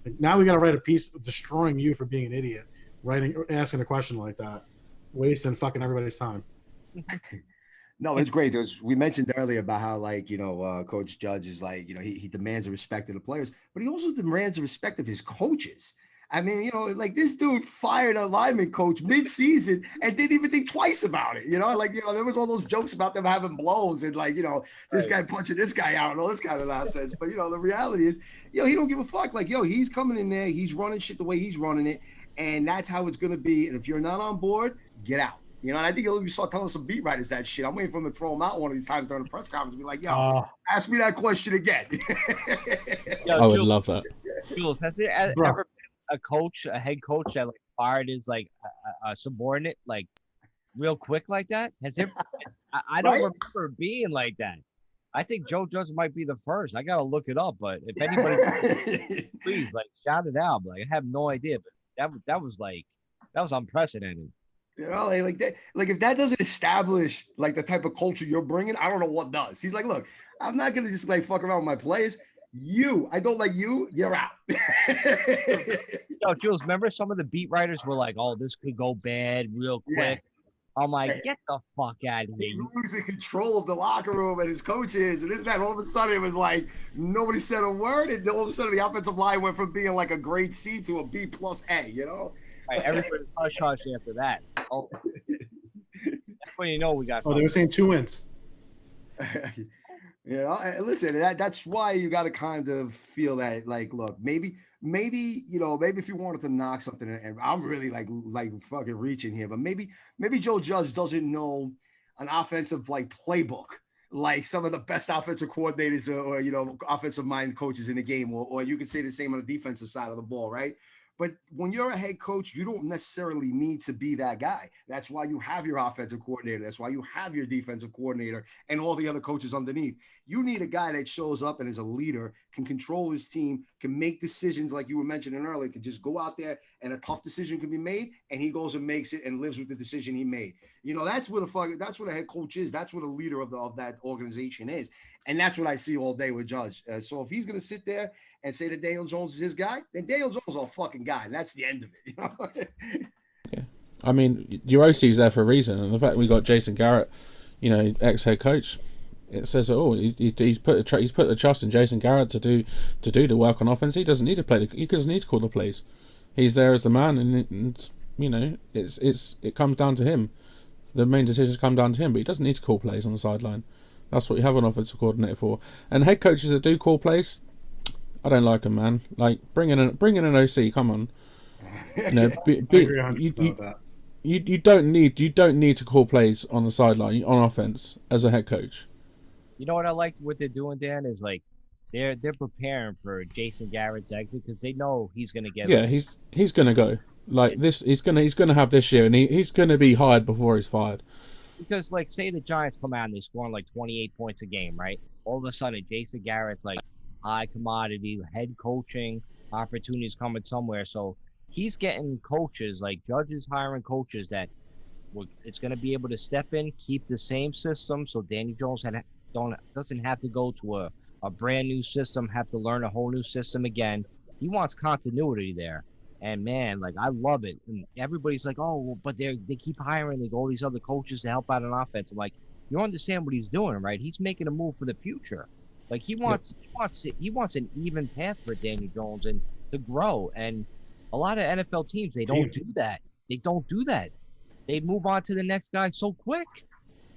Like, now we got to write a piece destroying you for being an idiot, asking a question like that, wasting fucking everybody's time. No, it's great because we mentioned earlier about how, like, Coach Judge is like, he demands the respect of the players, but he also demands the respect of his coaches. I mean, like this dude fired a lineman coach mid-season and didn't even think twice about it. There was all those jokes about them having blows and like, this guy punching this guy out and all this kind of nonsense. But, the reality is, he don't give a fuck. Like, he's coming in there. He's running shit the way he's running it. And that's how it's going to be. And if you're not on board, get out. And I think he'll start telling some beat writers that shit. I'm waiting for him to throw him out one of these times during the press conference and be like, ask me that question again. I would love that. Jules, has there ever been a head coach that like fired his like a subordinate like real quick like that? Has there? I don't remember it being like that. I think Joe Judge might be the first. I gotta look it up, but if anybody, please like shout it out. Like I have no idea, but that was unprecedented. Like that. Like if that doesn't establish like the type of culture you're bringing, I don't know what does. He's like, look, I'm not gonna just like fuck around with my players. I don't like you. You're out. Yo, Jules, remember some of the beat writers were like, "Oh, this could go bad real quick." Yeah. I'm like, get the fuck out of here. He's losing control of the locker room and his coaches and this and that. All of a sudden, it was like nobody said a word, and all of a sudden, the offensive line went from being like a grade C to a B plus A. Right, everybody hush after that. Oh, that's when we got. They were saying 2 wins. Listen, that's why you got to kind of feel that, like, look, maybe if you wanted to knock something, and I'm really like fucking reaching here, but maybe Joe Judge doesn't know an offensive like playbook like some of the best offensive coordinators or offensive mind coaches in the game, or you could say the same on the defensive side of the ball, right? But when you're a head coach, you don't necessarily need to be that guy. That's why you have your offensive coordinator. That's why you have your defensive coordinator and all the other coaches underneath. You need a guy that shows up and is a leader, can control his team, can make decisions like you were mentioning earlier, can just go out there and a tough decision can be made and he goes and makes it and lives with the decision he made. That's what a head coach is. That's what a leader of that organization is. And that's what I see all day with Judge. So if he's going to sit there and say that Daniel Jones is his guy, then Daniel Jones is a fucking guy. And that's the end of it. Yeah. I mean, your OC's there for a reason. And the fact we got Jason Garrett, ex-head coach, it says it all. He's put the trust in Jason Garrett to do the work on offense. He doesn't need to play. He doesn't need to call the plays. He's there as the man, and it comes down to him. The main decisions come down to him, but he doesn't need to call plays on the sideline. That's what you have an offensive coordinator for. And head coaches that do call plays, I don't like them, man. Like bring in an OC. Come on, you don't need to call plays on the sideline on offense as a head coach. You know what I like what they're doing, Dan, is like they're preparing for Jason Garrett's exit because they know he's gonna get. Yeah, he's gonna go like this. He's gonna have this year, and he's gonna be hired before he's fired. Because, like, say the Giants come out and they score like 28 points a game, right? All of a sudden, Jason Garrett's like high commodity, head coaching opportunities coming somewhere. So he's getting coaches, like Judge's hiring coaches that it's going to be able to step in, keep the same system. So Danny Jones doesn't have to go to a brand new system, have to learn a whole new system again. He wants continuity there. And man, like I love it. And everybody's like, "Oh, well, but they keep hiring like all these other coaches to help out on offense." I'm like, you understand what he's doing, right? He's making a move for the future. Like he wants an even path for Daniel Jones and to grow. And a lot of NFL teams they don't do that. They don't do that. They move on to the next guy so quick.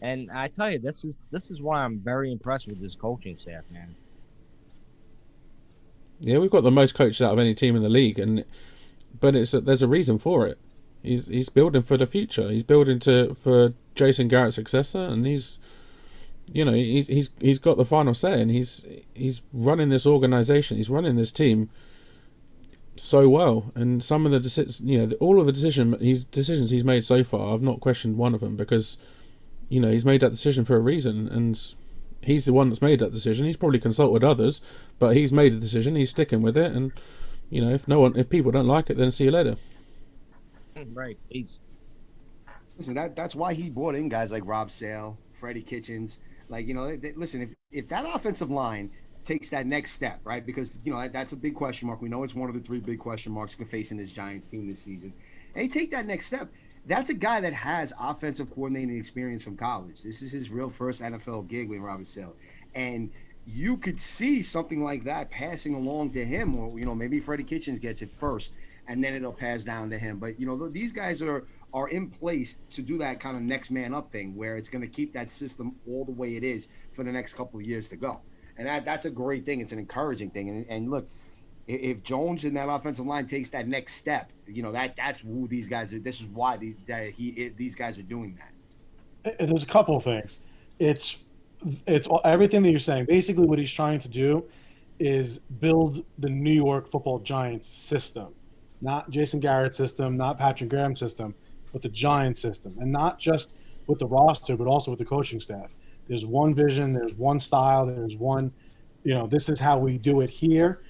And I tell you, this is why I'm very impressed with this coaching staff, man. Yeah, we've got the most coaches out of any team in the league, but there's a reason for it. He's building for the future. He's building for Jason Garrett's successor, and he's you know, he's got the final say, and he's running this organization, he's running this team so well. And some of the decisions, you know, all of the decisions he's made so far, I've not questioned one of them, because, you know, he's made that decision for a reason, and he's the one that's made that decision. He's probably consulted others, but he's made a decision. He's sticking with it, and you know, if people don't like it, then see you later. Right. Peace. Listen, that's why he brought in guys like Rob Sale, Freddie Kitchens. Like, you know, listen, if that offensive line takes that next step, right? Because, you know, that's a big question mark. We know it's one of the 3 big question marks facing this Giants team this season. And he take that next step. That's a guy that has offensive coordinating experience from college. This is his real first NFL gig with Robert Sale. And you could see something like that passing along to him, or, you know, maybe Freddie Kitchens gets it first and then it'll pass down to him. But, you know, these guys are in place to do that kind of next man up thing, where it's going to keep that system all the way it is for the next couple of years to go. And that's a great thing. It's an encouraging thing. And look, if Jones in that offensive line takes that next step, you know, that's who these guys are. This is why these guys are doing that. There's a couple of things. It's everything that you're saying. Basically, what he's trying to do is build the New York Football Giants system, not Jason Garrett's system, not Patrick Graham's system, but the Giants system, and not just with the roster, but also with the coaching staff. There's one vision, there's one style, there's one, you know, this is how we do it here.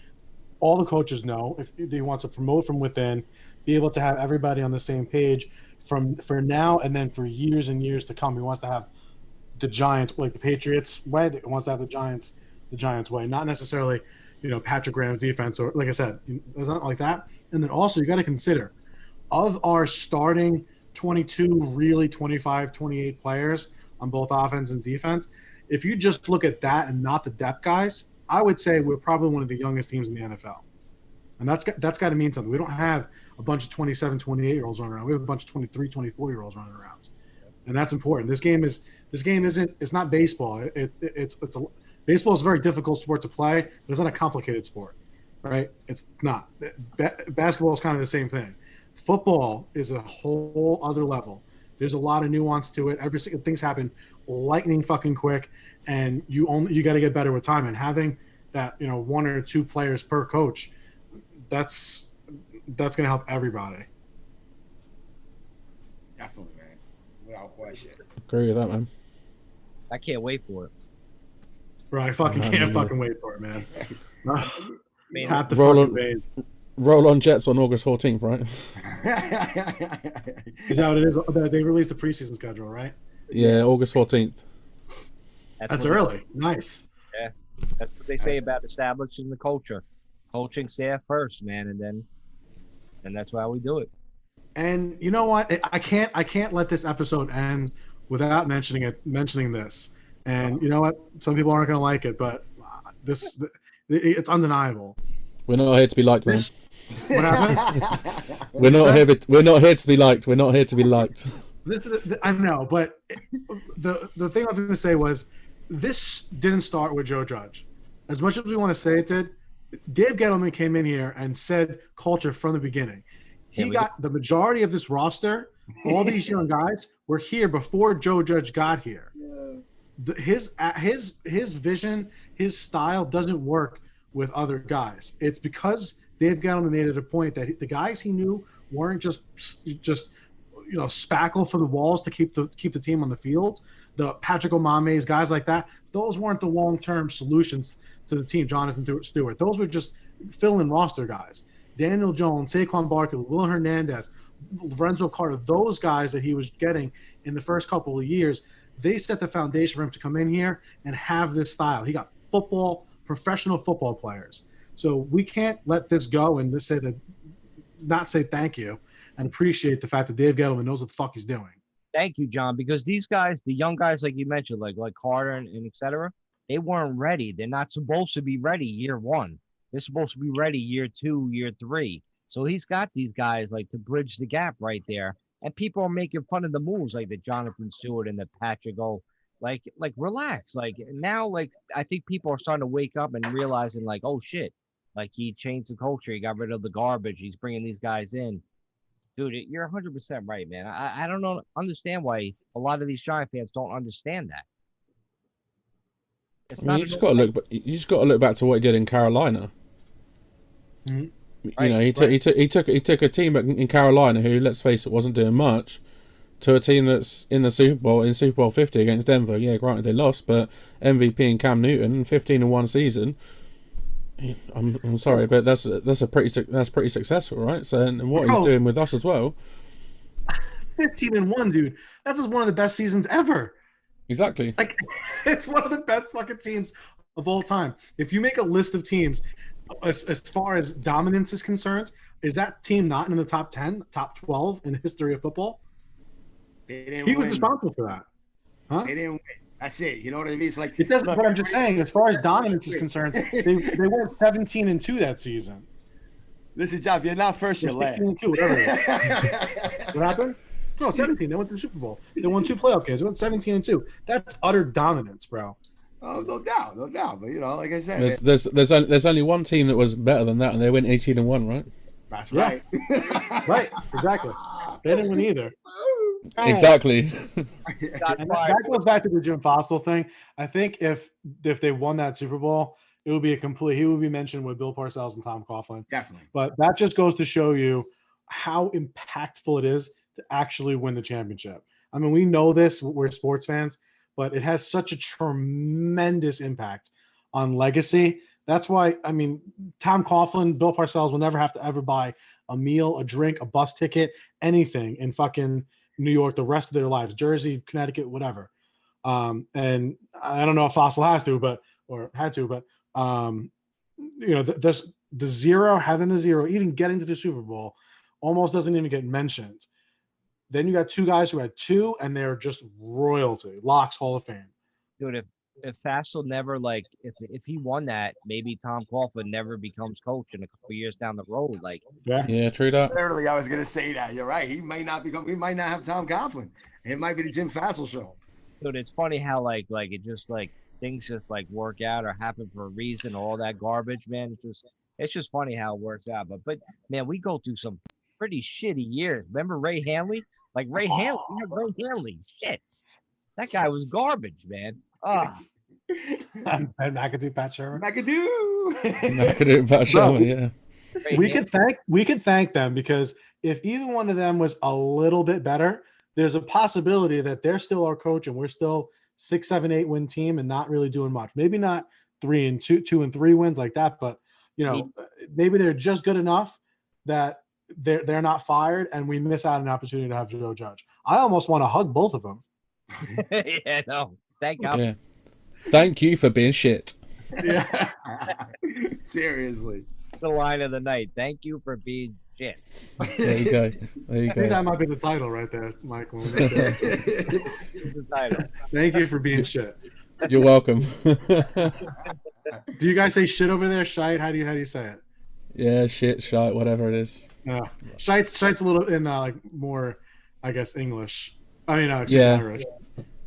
All the coaches know if he wants to promote from within, be able to have everybody on the same page for now and then for years and years to come. He wants to have the Giants, like the Patriots way. He wants to have the Giants way, not necessarily, you know, Patrick Graham's defense, or like I said, it's not like that. And then also you got to consider, of our starting 22, really 25, 28 players on both offense and defense, if you just look at that and not the depth guys, I would say we're probably one of the youngest teams in the NFL. And that's got to mean something. We don't have a bunch of 27, 28-year-olds running around. We have a bunch of 23, 24-year-olds running around. And that's important. This game isn't, it's not baseball. Baseball is a very difficult sport to play, but it's not a complicated sport, right? It's not. Basketball is kind of the same thing. Football is a whole other level. There's a lot of nuance to it. Things happen lightning fucking quick, and you got to get better with time. And having that, you know, 1 or 2 players per coach, that's going to help everybody. Definitely, man, without question. Agree with that, man. I can't wait for it. Bro, I fucking can't fucking wait for it, man. Tap the fucking base. Roll on Jets on August 14th, right? Is that what it is? They released the preseason schedule, right? Yeah, August 14th. That's early. Nice. Yeah, that's what they say about establishing the culture. Coaching staff first, man, and that's why we do it. And you know what? I can't let this episode end without mentioning this. And you know what? Some people aren't going to like it, but it's undeniable. We're not here to be liked, man. What happened? We're not here to be liked. We're not here to be liked. I know, but the thing I was going to say was, this didn't start with Joe Judge. As much as we want to say it did, Dave Gettleman came in here and said culture from the beginning. He got the majority of this roster. All these young guys were here before Joe Judge got here. Yeah. His vision, his style doesn't work with other guys. It's because Dave Gettleman made it a point that the guys he knew weren't just you know, spackle for the walls to keep the team on the field. The Patrick Omames, guys like that, those weren't the long-term solutions to the team. Jonathan Stewart, those were just fill-in roster guys. Daniel Jones, Saquon Barkley, Will Hernandez, Lorenzo Carter, those guys that he was getting in the first couple of years, they set the foundation for him to come in here and have this style. He got professional football players. So we can't let this go and just not say thank you and appreciate the fact that Dave Gettleman knows what the fuck he's doing. Thank you, John, because these guys, the young guys, like you mentioned, like Carter and et cetera, they weren't ready. They're not supposed to be ready year 1. They're supposed to be ready year 2, year 3. So he's got these guys like to bridge the gap right there. And people are making fun of the moves like the Jonathan Stewart and the Patrick O. Like relax. Like now, like I think people are starting to wake up and realizing like, oh shit, like he changed the culture. He got rid of the garbage. He's bringing these guys in. Dude, you're 100% right, man. I don't understand why a lot of these Giant fans don't understand that. It's I mean, not. you just got to look. You just got to look back to what he did in Carolina. Mhm. You know, he took a team in Carolina who, let's face it, wasn't doing much, to a team that's in the Super Bowl, in Super Bowl 50 against Denver. Yeah, granted they lost, but MVP and Cam Newton, 15 in one season. I'm sorry, but that's pretty successful, right? So, and what he's Bro. doing with us as well. 15-1, dude. That's just one of the best seasons ever. Exactly. Like, it's one of the best fucking teams of all time. If you make a list of teams, as far as dominance is concerned, is that team not in the top 10, top 12 in the history of football? They didn't He was win. responsible for that. Huh? They didn't win. That's it. You know what I mean? It's like It doesn't. look, But I'm just saying, as far as dominance is concerned, they went 17-2 that season. Listen, Jeff, you're not first, you're last. 16-2, whatever it is. What happened? No, 17. They went to the Super Bowl. They won 2 playoff games. They went 17-2. That's utter dominance, bro. Oh, no doubt, no doubt. But you know, like I said, There's only one team that was better than that, and they went 18-1, right? that's Yeah. right. Right, exactly. They didn't win either. Exactly. And that goes back to the Jim Fassel thing. I think if they won that Super Bowl, it would be he would be mentioned with Bill Parcells and Tom Coughlin. Definitely. But that just goes to show you how impactful it is to actually win the championship. I mean, we know this, we're sports fans, but it has such a tremendous impact on legacy. That's why, I mean, Tom Coughlin, Bill Parcells will never have to ever buy a meal, a drink, a bus ticket, anything in fucking New York the rest of their lives, Jersey, Connecticut, whatever. And I don't know if Fossil had to, but you know, the zero, having the zero, even getting to the Super Bowl, almost doesn't even get mentioned. Then you got two guys who had 2, and they're just royalty, locks, Hall of Fame. Dude, if Fassel never if he won that, maybe Tom Coughlin never becomes coach in a couple years down the road. Like, Yeah, true that. Literally, I was gonna say that. You're right. He might not have Tom Coughlin. It might be the Jim Fassel show. dude, it's funny how like it just like things just like work out or happen for a reason, all that garbage, man. It's just funny how it works out. But man, we go through some pretty shitty years. Remember Ray Hanley? Like Ray Hanley, we had Ray Hanley. Shit. That guy was garbage, man. And McAdoo, Pat Shermer. McAdoo. Pat Shermer, yeah. We could thank them, because if either one of them was a little bit better, there's a possibility that they're still our coach and we're still 6, 7, 8 win team and not really doing much. Maybe not 3 and 2 and 3 wins like that, but you know, maybe they're just good enough that they're not fired and we miss out on an opportunity to have Joe Judge. I almost want to hug both of them. Yeah, no. Thank God. Yeah. Thank you for being shit. Yeah. Seriously. It's the line of the night. Thank you for being shit. There you go. I think that might be the title right there, Michael. It's the title. Thank you for being shit. You're welcome. Do you guys say shit over there? Shite? How do you say it? Yeah, shite, whatever it is. Yeah. Shite's a little in like more, I guess, English. I mean, Irish.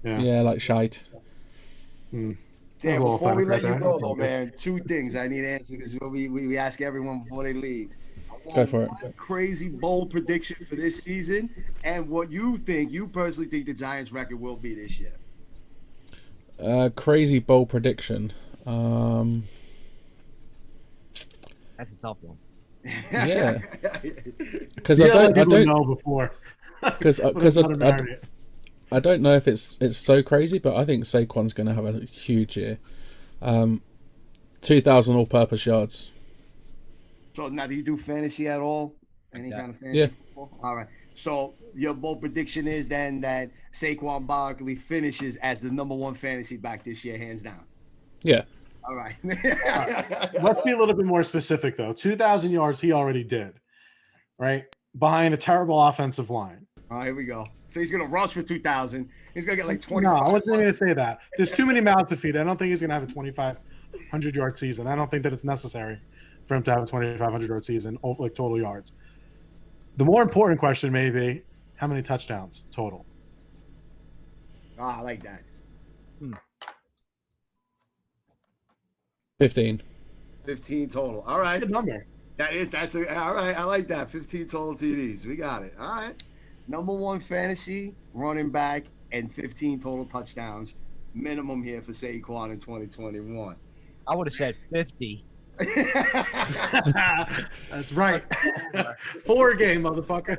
Yeah, like shite. Damn, before we let you go, though, man, 2 things I need to answer, because we ask everyone before they leave. Go for it. Crazy bold prediction for this season, and what you personally think the Giants' record will be this year. Crazy bold prediction. That's a tough one. Yeah. Because I don't know before. Because I don't know if it's so crazy, but I think Saquon's going to have a huge year. 2,000 all-purpose yards. So now, do you do fantasy at all? Any kind of fantasy? Yeah. Football? All right. So your bold prediction is then that Saquon Barkley finishes as the #1 fantasy back this year, hands down. Yeah. All right. Let's be a little bit more specific, though. 2,000 yards he already did, right? Behind a terrible offensive line. All right, here we go. So he's going to rush for 2,000. He's going to get like 25. No, I wasn't even going to say that. There's too many mouths to feed. I don't think he's going to have a 2,500-yard season. I don't think that it's necessary for him to have a 2,500-yard season, like total yards. The more important question may be, how many touchdowns total? Oh, I like that. 15. 15 total. All right. Good number. All right. I like that. 15 total TDs. We got it. All right. #1 fantasy running back and 15 total touchdowns. minimum here for Saquon in 2021. I would have said 50. That's right. 4 game, motherfucker.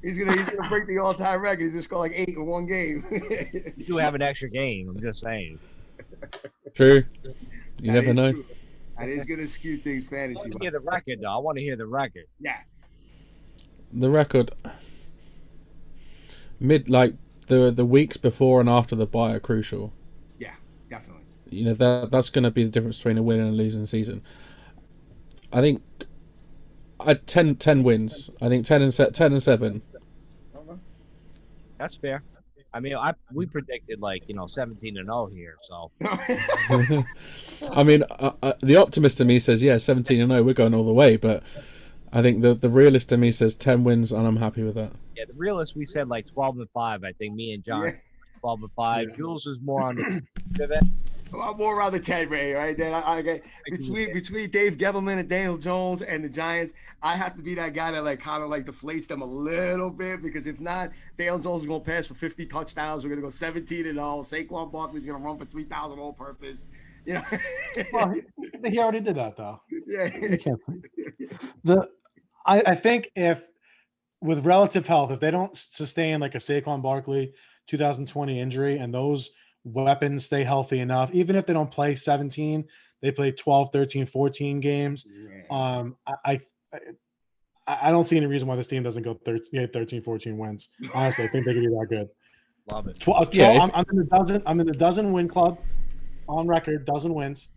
He's gonna break the all-time record. He's just scored like 8 in one game. You do have an extra game. I'm just saying. True. You never know. True. And it's gonna skew things I fantasy. want to hear the record, though. I want to hear the record. Yeah. The record, the weeks before and after the bye are crucial. Yeah, definitely. You know, that's going to be the difference between a win and a losing season. I think 10 wins. I think 10 and 7. That's fair. I mean, we predicted 17-0 here, so. I mean, the optimist in me says, 17-0, we're going all the way. But I think the realist in me says 10 wins, and I'm happy with that. Yeah, the realist, we said 12-5. I think me and John, 12-5. Jules was more on the pivot. I'm more around the 10 Ray, right? Then between Dave Gettleman and Daniel Jones and the Giants, I have to be that guy that kind of deflates them a little bit, because if not, Daniel Jones is gonna pass for 50 touchdowns. We're gonna go 17-0. Saquon Barkley's gonna run for 3,000 all purpose. You know. Well, he already did that though. Yeah. You can't. I think if with relative health, if they don't sustain a Saquon Barkley 2020 injury and those weapons stay healthy enough, even if they don't play 17, they play 12, 13, 14 games. Yeah. I don't see any reason why this team doesn't go 13, 14 wins. Honestly, I think they could be that good. Love it. 12, yeah, I'm in the dozen. I'm in the dozen win club on record, dozen wins,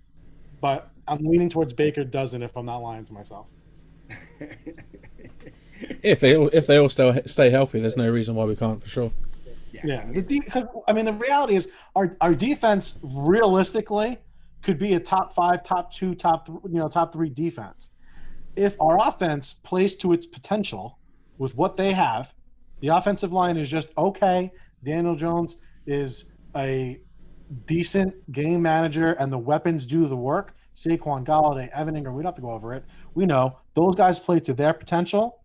but I'm leaning towards Baker dozen if I'm not lying to myself. If they all stay healthy, there's no reason why we can't, for sure. Yeah. The reality is our defense realistically could be a top 5, top 2, top 3 defense. If our offense plays to its potential with what they have, the offensive line is just okay. Daniel Jones is a decent game manager, and the weapons do the work. Saquon, Galladay, Evan Ingram, we don't have to go over it. We know those guys play to their potential.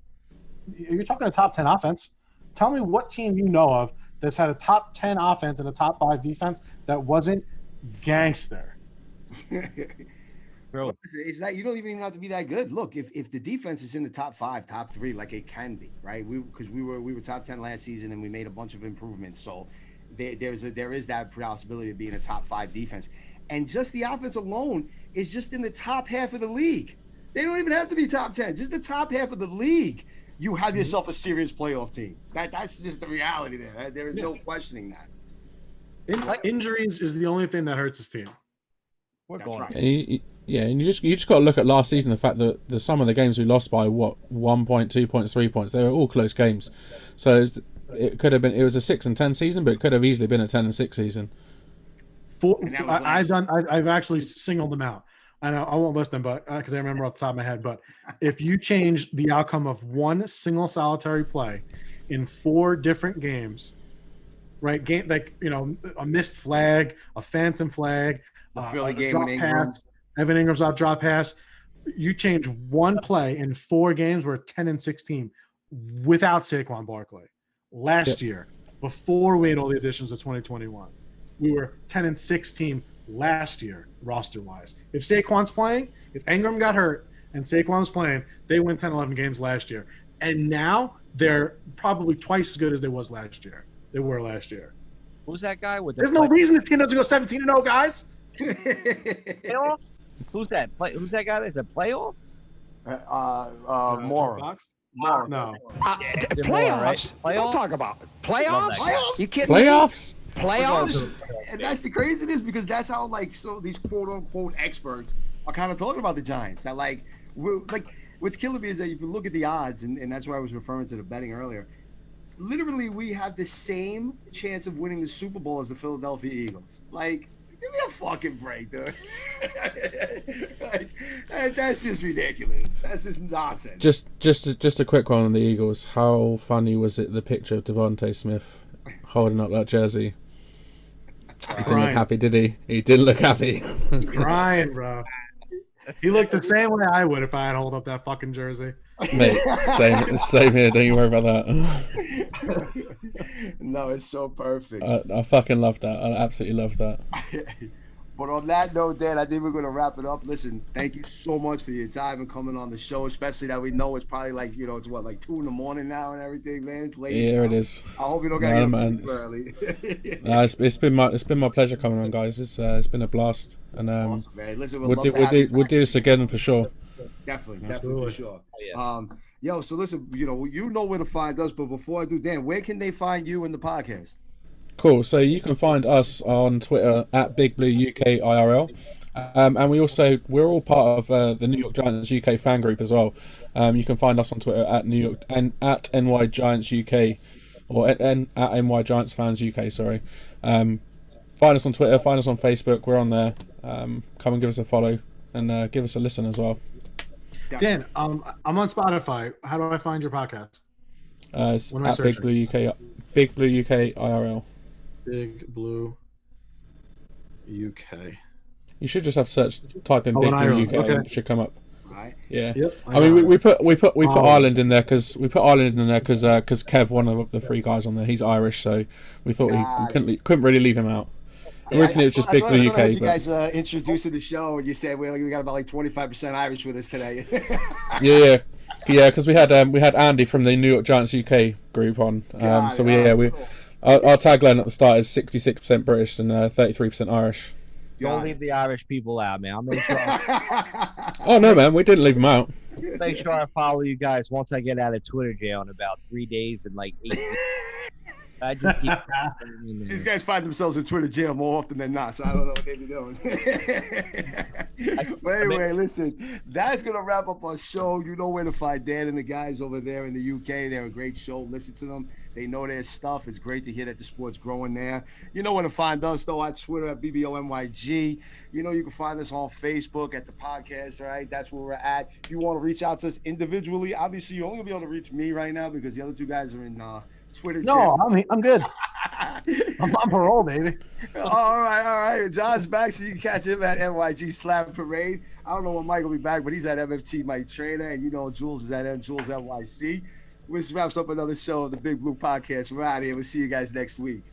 You're talking a top 10 offense. Tell me what team you know of that's had a top 10 offense and a top 5 defense that wasn't gangster. Bro, it's that you don't even have to be that good. Look, if the defense is in the top 5, top 3, like it can be, right? Because we were top 10 last season and we made a bunch of improvements. So there is that possibility of being a top 5 defense. And just the offense alone is just in the top half of the league. They don't even have to be top 10. Just the top half of the league, you have yourself a serious playoff team. That's just the reality there. There is no questioning that. Injuries is the only thing that hurts his team. We're going. Right. And you just got to look at last season. The fact that some of the games we lost by 1 point, 2 points, 3 points, they were all close games. So it could have been. It was a 6-10 season, but it could have easily been a 10-6 season. I've actually singled them out. I know I won't list them, but because I remember off the top of my head. But if you change the outcome of one single solitary play in 4 different games, right? A missed flag, a phantom flag, the Philly game drop with Ingram. pass, Evan Ingram's out drop pass. You change one play in 4 games, we're a 10-6 team without Saquon Barkley. Last year, before we had all the additions of 2021, we were 10-6 team last year, roster-wise. If Saquon's playing, if Ingram got hurt and Saquon's playing, they win 10, 11 games last year. And now they're probably twice as good as they were last year. Who's that guy with the There's no reason this team doesn't go 17-0, guys. playoffs? Who's that? Who's that guy that's at playoffs? Mora. Fox? Mora. No. Playoffs? Right? Don't talk about it. Playoffs? Playoffs? You kidding me? Playoffs? Playoffs? And that's the craziness, because that's how these quote unquote experts are kind of talking about the Giants. That what's killing me is that if you look at the odds, and that's why I was referring to the betting earlier. Literally, we have the same chance of winning the Super Bowl as the Philadelphia Eagles. Give me a fucking break, dude. That's just ridiculous. That's just nonsense. Just a quick one on the Eagles. How funny was it, the picture of Devontae Smith holding up that jersey? He didn't look happy, did he? He didn't look happy. Crying, bro. He looked the same way I would if I had hold up that fucking jersey. Mate, same here. Don't you worry about that. No, it's so perfect. I fucking love that. I absolutely love that. But on that note, Dan, I think we're going to wrap it up. Listen, thank you so much for your time and coming on the show, especially that we know it's probably like, it's what, like 2 a.m. now and everything, man. It's late. Yeah, it is. I hope you don't get No, to man, sleep early. it's been my pleasure coming on, guys. It's been a blast, and Awesome, man. Listen, we'll do this again for sure. Definitely Absolutely. for sure. Oh, yeah. Yo, so listen, you know where to find us, but before I do, Dan, where can they find you in the podcast? Cool. So you can find us on Twitter at Big Blue UK IRL, and we're all part of the New York Giants UK fan group as well. You can find us on Twitter at at NY Giants UK, or at NY Giants Fans UK. Sorry. Find us on Twitter. Find us on Facebook. We're on there. Come and give us a follow and give us a listen as well. Dan, I'm on Spotify. How do I find your podcast? It's What am I at Big searching? Blue UK, Big Blue UK IRL. Big Blue UK. You should just have type in Oh, Big in Blue Ireland, UK okay. and it should come up. Right. Yeah. Yep. I mean, we put Oh. Ireland in there because Kev, one of the 3 guys on there, he's Irish, so we thought we couldn't really leave him out. Originally, it was just Big Blue I UK. you guys introducing the show, and you said we got about like 25% Irish with us today. Yeah, because we had Andy from the New York Giants UK group on. Our tagline at the start is 66% British and 33% Irish. Don't leave the Irish people out, man. I'll make sure, Oh no, man, we didn't leave them out. make sure I follow you guys once I get out of Twitter jail in about 3 days and like 8 weeks. I just keep These guys find themselves in Twitter jail more often than not, so I don't know what they be doing. But anyway, listen, that's going to wrap up our show. You know where to find Dan and the guys over there in the UK. They're a great show. Listen to them. They know their stuff. It's great to hear that the sport's growing there. You know where to find us, though, at Twitter at BBOMYG. You know you can find us on Facebook at the podcast, right? That's where we're at. If you want to reach out to us individually, obviously you're only going to be able to reach me right now because the other 2 guys are in Twitter. No, I'm good. I'm on parole, baby. All right. John's back, so you can catch him at NYG Slam Parade. I don't know when Mike will be back, but he's at MFT Mike Trainer, and Jules is at Jules NYC. This wraps up another show of the Big Blue Podcast. We're out of here. We'll see you guys next week.